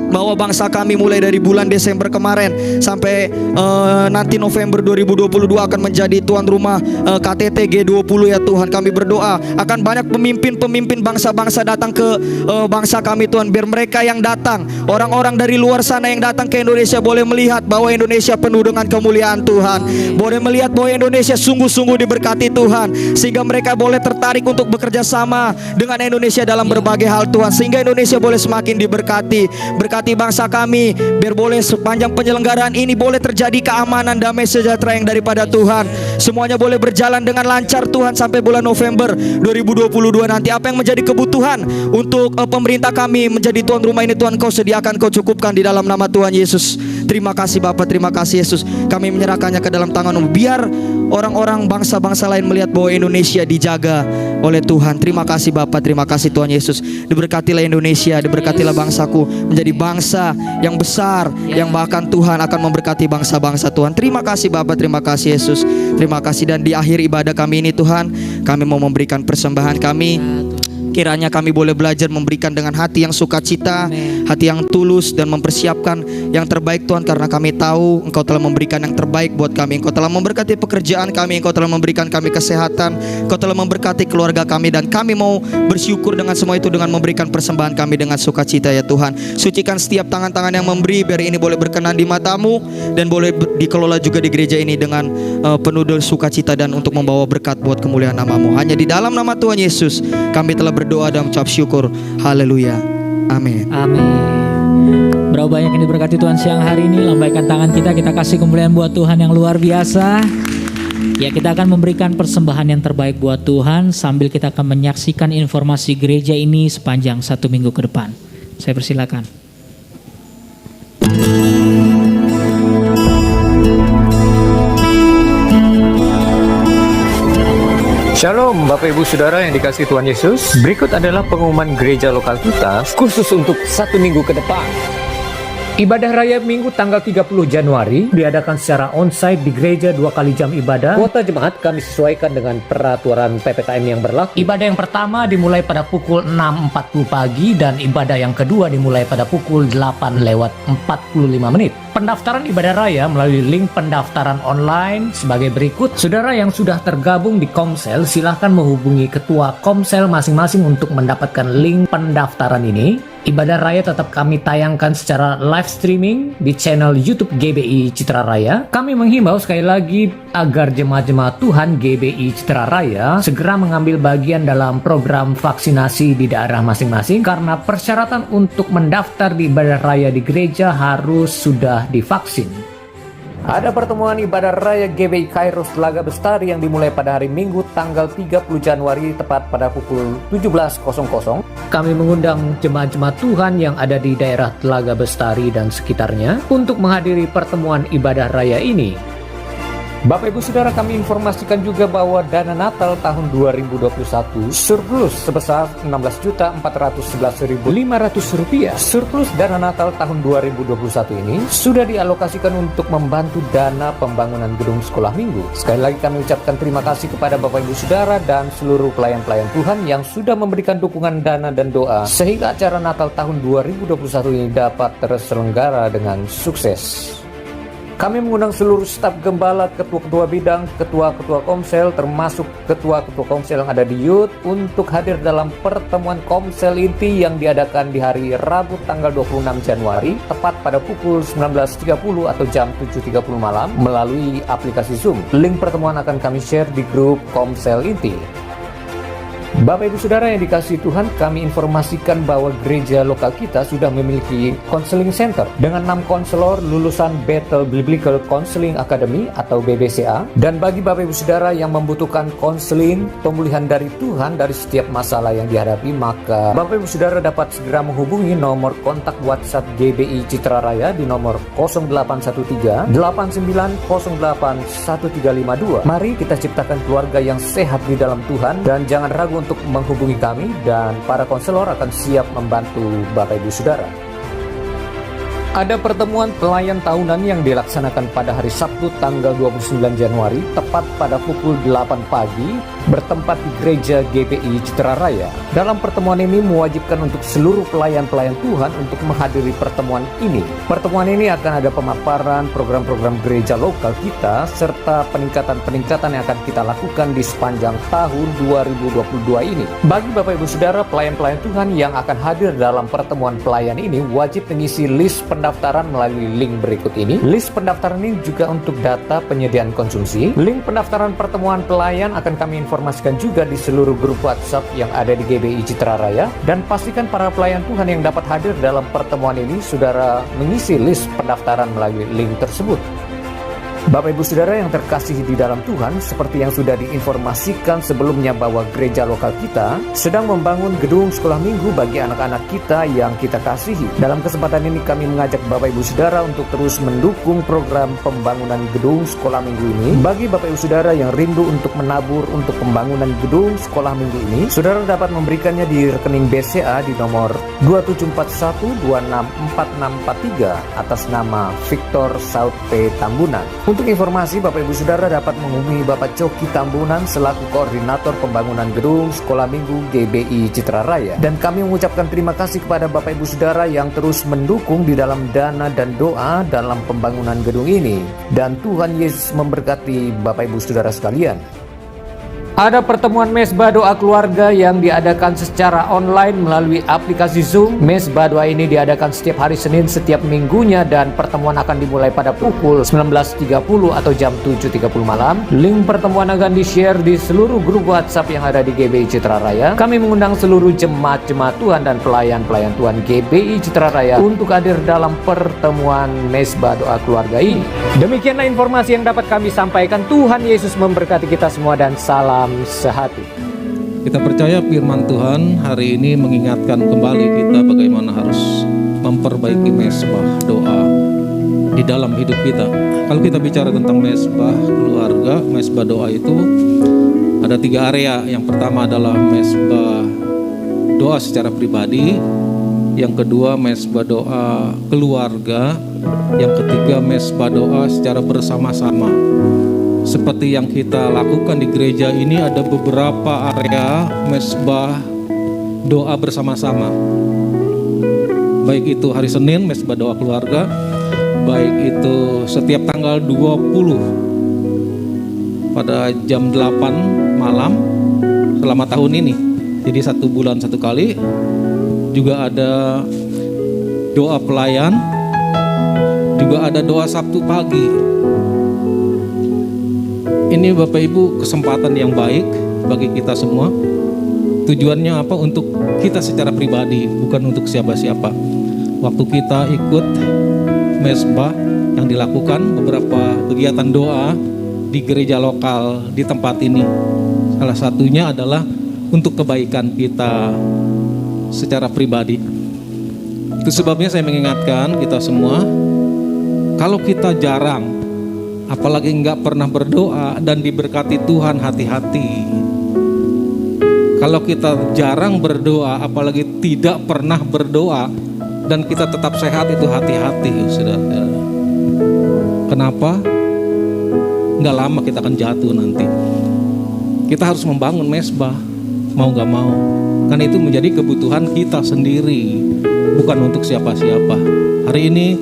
S4: bahwa bangsa kami mulai dari bulan Desember kemarin sampai nanti November 2022 akan menjadi tuan rumah KTT G20 ya Tuhan. Kami berdoa akan banyak pemimpin-pemimpin bangsa-bangsa datang ke bangsa kami Tuhan, biar mereka yang datang, orang-orang dari luar sana yang datang ke Indonesia boleh melihat bahwa Indonesia penuh dengan kemuliaan Tuhan, boleh melihat bahwa Indonesia sungguh-sungguh diberkati Tuhan, sehingga mereka boleh tertarik untuk bekerja sama dengan Indonesia dalam berbagai hal Tuhan, sehingga Indonesia boleh semakin diberkati. Berkati bangsa kami, biar boleh sepanjang penyelenggaraan ini boleh terjadi keamanan, damai sejahtera yang daripada Tuhan. Semuanya boleh berjalan dengan lancar Tuhan sampai bulan November 2022 nanti. Apa yang menjadi kebutuhan untuk pemerintah kami menjadi tuan rumah ini Tuhan, Kau sediakan, Kau cukupkan di dalam nama Tuhan Yesus. Terima kasih Bapak, terima kasih Yesus. Kami menyerahkannya ke dalam tangan-Mu, biar orang-orang bangsa-bangsa lain melihat bahwa Indonesia dijaga oleh Tuhan. Terima kasih Bapak, terima kasih Tuhan Yesus. Diberkatilah Indonesia, diberkatilah bangsaku menjadi bangsa yang besar, yang bahkan Tuhan akan memberkati bangsa-bangsa Tuhan. Terima kasih Bapak, terima kasih Yesus. Terima kasih, dan di akhir ibadah kami ini Tuhan, kami mau memberikan persembahan kami. Kiranya kami boleh belajar memberikan dengan hati yang sukacita, hati yang tulus, dan mempersiapkan yang terbaik Tuhan, karena kami tahu Engkau telah memberikan yang terbaik buat kami. Engkau telah memberkati pekerjaan kami, Engkau telah memberikan kami kesehatan, Engkau telah memberkati keluarga kami, dan kami mau bersyukur dengan semua itu dengan memberikan persembahan kami dengan sukacita ya Tuhan. Sucikan setiap tangan-tangan yang memberi, biar ini boleh berkenan di mata-Mu dan boleh dikelola juga di gereja ini dengan penuh sukacita dan untuk membawa berkat buat kemuliaan nama-Mu. Hanya di dalam nama Tuhan Yesus kami telah berdoa dan mengucap syukur. Haleluya. Amin.
S1: Amin. Berapa banyak yang diberkati Tuhan siang hari ini. Lambaikan tangan kita kasih kemuliaan buat Tuhan yang luar biasa. Ya, kita akan memberikan persembahan yang terbaik buat Tuhan sambil kita akan menyaksikan informasi gereja ini sepanjang 1 minggu ke depan. Saya persilakan.
S5: Shalom Bapak Ibu Saudara yang dikasihi Tuhan Yesus. Berikut adalah pengumuman gereja lokal kita khusus untuk 1 minggu ke depan. Ibadah Raya Minggu tanggal 30 Januari diadakan secara onsite di gereja 2 kali jam ibadah. Kuota jemaat kami sesuaikan dengan peraturan PPKM yang berlaku. Ibadah yang pertama dimulai pada pukul 6.40 pagi dan ibadah yang kedua dimulai pada pukul 8:45. Pendaftaran ibadah raya melalui link pendaftaran online sebagai berikut. Saudara yang sudah tergabung di Komsel, silahkan menghubungi ketua Komsel masing-masing untuk mendapatkan link pendaftaran ini. Ibadah raya tetap kami tayangkan secara live streaming di channel YouTube GBI Citra Raya. Kami menghimbau sekali lagi agar jemaat-jemaat Tuhan GBI Citra Raya segera mengambil bagian dalam program vaksinasi di daerah masing-masing, karena persyaratan untuk mendaftar di ibadah raya di gereja harus sudah divaksin. Ada pertemuan ibadah raya GBI Kairos Telaga Bestari yang dimulai pada hari Minggu tanggal 30 Januari tepat pada pukul 17.00. Kami mengundang jemaat-jemaat Tuhan yang ada di daerah Telaga Bestari dan sekitarnya untuk menghadiri pertemuan ibadah raya ini. Bapak Ibu Saudara, kami informasikan juga bahwa dana Natal tahun 2021 surplus sebesar Rp16.411.500. Surplus dana Natal tahun 2021 ini sudah dialokasikan untuk membantu dana pembangunan gedung sekolah minggu. Sekali lagi kami ucapkan terima kasih kepada Bapak Ibu Saudara dan seluruh pelayan-pelayan Tuhan yang sudah memberikan dukungan dana dan doa sehingga acara Natal tahun 2021 ini dapat terselenggara dengan sukses. Kami mengundang seluruh staf gembala, ketua-ketua bidang, ketua-ketua komsel, termasuk ketua-ketua komsel yang ada di Youth untuk hadir dalam pertemuan komsel inti yang diadakan di hari Rabu tanggal 26 Januari tepat pada pukul 19.30 atau jam 7.30 malam melalui aplikasi Zoom. Link pertemuan akan kami share di grup komsel inti. Bapak Ibu Saudara yang dikasihi Tuhan, kami informasikan bahwa gereja lokal kita sudah memiliki counseling center dengan 6 konselor lulusan Bethel Biblical Counseling Academy atau BBCA. Dan bagi Bapak Ibu Saudara yang membutuhkan konseling pemulihan dari Tuhan dari setiap masalah yang dihadapi, maka Bapak Ibu Saudara dapat segera menghubungi nomor kontak WhatsApp GBI Citra Raya di nomor 0813 8908 1352. Mari kita ciptakan keluarga yang sehat di dalam Tuhan, dan jangan ragu untuk menghubungi kami, dan para konselor akan siap membantu Bapak Ibu Saudara. Ada pertemuan pelayan tahunan yang dilaksanakan pada hari Sabtu tanggal 29 Januari tepat pada pukul 8 pagi bertempat di Gereja GBI Citra Raya. Dalam pertemuan ini mewajibkan untuk seluruh pelayan-pelayan Tuhan untuk menghadiri pertemuan ini. Pertemuan ini akan ada pemaparan program-program gereja lokal kita serta peningkatan-peningkatan yang akan kita lakukan di sepanjang tahun 2022 ini. Bagi Bapak Ibu Saudara pelayan-pelayan Tuhan yang akan hadir dalam pertemuan pelayan ini wajib mengisi list pendaftaran melalui link berikut ini. List pendaftaran ini juga untuk data penyediaan konsumsi. Link pendaftaran pertemuan pelayan akan kami informasikan juga di seluruh grup WhatsApp yang ada di GBI Citra Raya. Dan pastikan para pelayan Tuhan yang dapat hadir dalam pertemuan ini, saudara mengisi list pendaftaran melalui link tersebut. Bapak Ibu Saudara yang terkasihi di dalam Tuhan, seperti yang sudah diinformasikan sebelumnya bahwa gereja lokal kita sedang membangun gedung sekolah minggu bagi anak-anak kita yang kita kasihi. Dalam kesempatan ini kami mengajak Bapak Ibu Saudara untuk terus mendukung program pembangunan gedung sekolah minggu ini. Bagi Bapak Ibu Saudara yang rindu untuk menabur untuk pembangunan gedung sekolah minggu ini, saudara dapat memberikannya di rekening BCA di nomor 2741264643 atas nama Victor Saud P. Tambunan. Untuk informasi, Bapak Ibu Saudara dapat menghubungi Bapak Coki Tambunan selaku Koordinator Pembangunan Gedung Sekolah Minggu GBI Citra Raya. Dan kami mengucapkan terima kasih kepada Bapak Ibu Saudara yang terus mendukung di dalam dana dan doa dalam pembangunan gedung ini. Dan Tuhan Yesus memberkati Bapak Ibu Saudara sekalian. Ada pertemuan Mesbah Doa Keluarga yang diadakan secara online melalui aplikasi Zoom. Mesbah Doa ini diadakan setiap hari Senin setiap minggunya, dan pertemuan akan dimulai pada pukul 19.30 atau jam 7.30 malam. Link pertemuan akan di-share di seluruh grup WhatsApp yang ada di GBI Citra Raya. Kami mengundang seluruh jemaat-jemaat Tuhan dan pelayan-pelayan Tuhan GBI Citra Raya untuk hadir dalam pertemuan Mesbah Doa Keluarga ini. Demikianlah informasi yang dapat kami sampaikan. Tuhan Yesus memberkati kita semua dan salam sehati.
S2: Kita percaya firman Tuhan hari ini mengingatkan kembali kita bagaimana harus memperbaiki mesbah doa di dalam hidup kita. Kalau kita bicara tentang mesbah keluarga, mesbah doa itu ada 3 area. Yang pertama adalah mesbah doa secara pribadi, yang kedua mesbah doa keluarga, yang ketiga mesbah doa secara bersama-sama. Seperti yang kita lakukan di gereja ini, ada beberapa area mesbah doa bersama-sama. Baik itu hari Senin mesbah doa keluarga, baik itu setiap tanggal 20 pada jam 8 malam selama tahun ini. Jadi 1 bulan 1 kali. Juga ada doa pelayan, juga ada doa Sabtu pagi. Ini Bapak Ibu kesempatan yang baik bagi kita semua. Tujuannya apa? Untuk kita secara pribadi, bukan untuk siapa-siapa. Waktu kita ikut mesbah yang dilakukan beberapa kegiatan doa di gereja lokal di tempat ini, salah satunya adalah untuk kebaikan kita secara pribadi. Itu sebabnya saya mengingatkan kita semua, kalau kita jarang, apalagi nggak pernah berdoa dan diberkati Tuhan, hati-hati. Kalau kita jarang berdoa, apalagi tidak pernah berdoa, dan kita tetap sehat, itu hati-hati, saudara. Kenapa? Nggak lama kita akan jatuh nanti. Kita harus membangun mesbah, mau nggak mau. Karena itu menjadi kebutuhan kita sendiri, bukan untuk siapa-siapa. Hari ini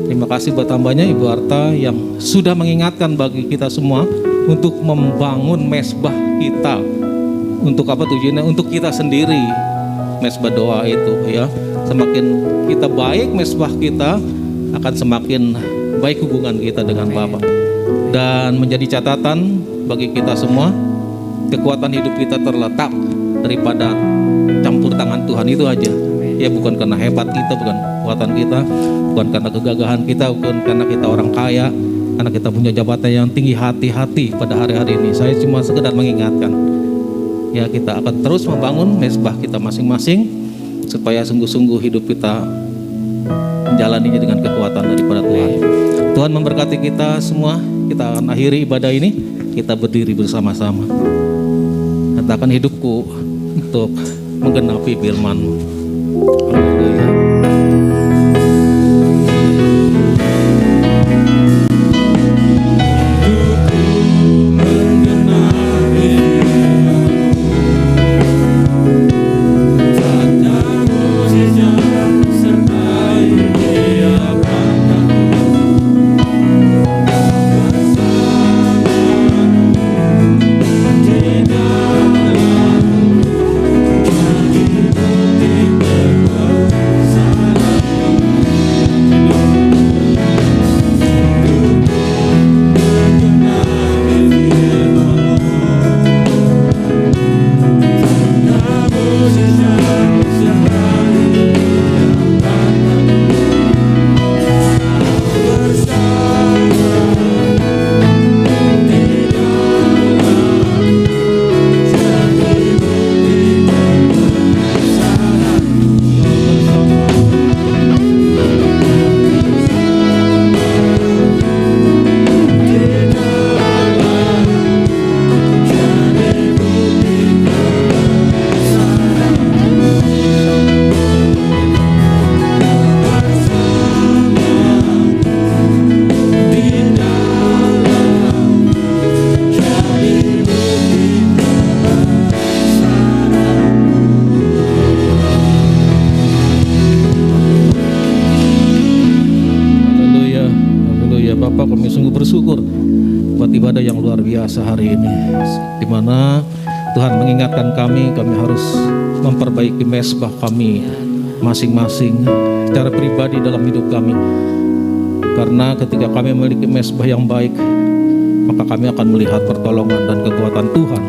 S2: terima kasih buat tambahnya Ibu Arta yang sudah mengingatkan bagi kita semua untuk membangun mesbah kita. Untuk apa tujuannya? Untuk kita sendiri. Mesbah doa itu ya. Semakin kita baik mesbah kita, akan semakin baik hubungan kita dengan Bapa. Dan menjadi catatan bagi kita semua, kekuatan hidup kita terletak
S6: daripada campur tangan Tuhan itu aja. Ya bukan karena hebat kita, bukan kekuatan kita, bukan karena kegagahan kita, bukan karena kita orang kaya, karena kita punya jabatan yang tinggi. Hati-hati pada hari-hari ini. Saya cuma sekedar mengingatkan, ya kita akan terus membangun mesbah kita masing-masing supaya sungguh-sungguh hidup kita menjalaninya dengan kekuatan daripada Tuhan. Tuhan memberkati kita semua. Kita akan akhiri ibadah ini, kita berdiri bersama-sama. Katakan, hidupku untuk menggenapi firman-Mu. Haleluya. Bersyukur buat ibadah yang luar biasa hari ini, di mana Tuhan mengingatkan kami harus memperbaiki mesbah kami masing-masing secara pribadi dalam hidup kami. Karena ketika kami memiliki mesbah yang baik, maka kami akan melihat pertolongan dan kekuatan Tuhan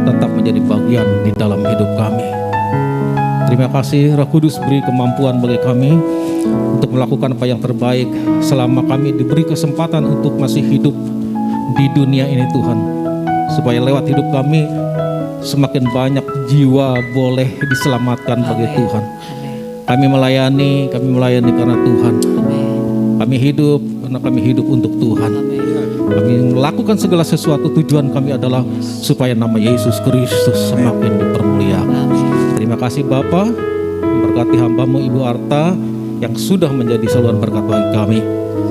S6: tetap menjadi bagian di dalam hidup kami. Terima kasih Roh Kudus, beri kemampuan bagi kami untuk melakukan apa yang terbaik selama kami diberi kesempatan untuk masih hidup di dunia ini Tuhan. Supaya lewat hidup kami semakin banyak jiwa boleh diselamatkan bagi Tuhan. Kami melayani karena Tuhan. Kami hidup karena kami hidup untuk Tuhan. Kami melakukan segala sesuatu, tujuan kami adalah supaya nama Yesus Kristus semakin dipermuliakan. Terima kasih Bapa, memberkati hamba-Mu Ibu Arta yang sudah menjadi saluran berkat bagi kami.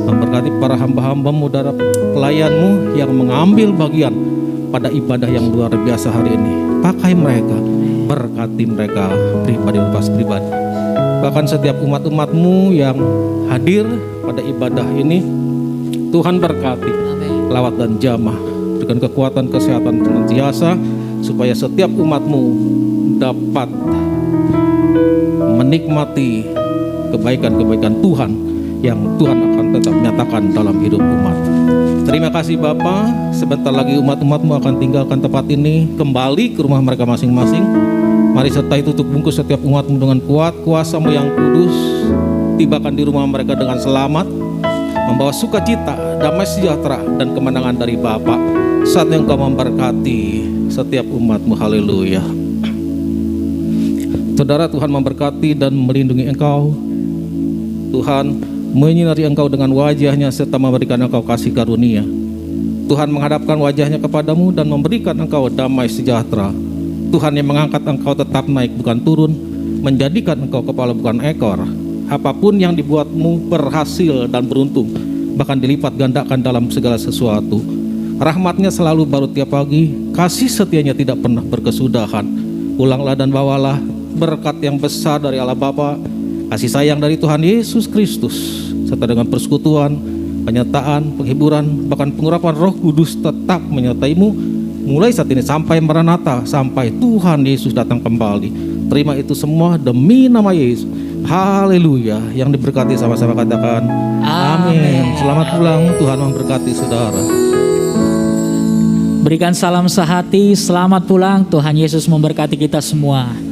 S6: Memberkati para hamba-hamba-Mu dan pelayan-Mu yang mengambil bagian pada ibadah yang luar biasa hari ini. Pakai mereka, berkati mereka pribadi lepas pribadi. Bahkan setiap umat-umat-Mu yang hadir pada ibadah ini, Tuhan berkati lawat dan jamah, berikan kekuatan kesehatan senantiasa supaya setiap umat-Mu dapat menikmati kebaikan-kebaikan Tuhan yang Tuhan akan tetap nyatakan dalam hidup umat. Terima kasih Bapa. Sebentar lagi umat-umat-Mu akan tinggalkan tempat ini, kembali ke rumah mereka masing-masing. Mari sertai tutup bungkus setiap umat-Mu dengan kuat kuasa-Mu yang kudus. Tibakan di rumah mereka dengan selamat, membawa sukacita, damai sejahtera dan kemenangan dari Bapa. Saat yang Engkau memberkati setiap umat-Mu. Haleluya. Saudara, Tuhan memberkati dan melindungi engkau. Tuhan menyinari engkau dengan wajah-Nya serta memberikan engkau kasih karunia. Tuhan menghadapkan wajah-Nya kepadamu dan memberikan engkau damai sejahtera. Tuhan yang mengangkat engkau tetap naik bukan turun, menjadikan engkau kepala bukan ekor. Apapun yang dibuatmu berhasil dan beruntung, bahkan dilipat gandakan dalam segala sesuatu. Rahmat-Nya selalu baru tiap pagi, kasih setia-Nya tidak pernah berkesudahan. Pulanglah dan bawalah berkat yang besar dari Allah Bapa, kasih sayang dari Tuhan Yesus Kristus, serta dengan persekutuan, penyertaan, penghiburan, bahkan pengurapan Roh Kudus tetap menyertaimu mulai saat ini sampai Maranatha, sampai Tuhan Yesus datang kembali. Terima itu semua demi nama Yesus. Haleluya. Yang diberkati sama-sama katakan amin. Selamat pulang, Tuhan memberkati saudara.
S1: Berikan salam sehati, selamat pulang. Tuhan Yesus memberkati kita semua.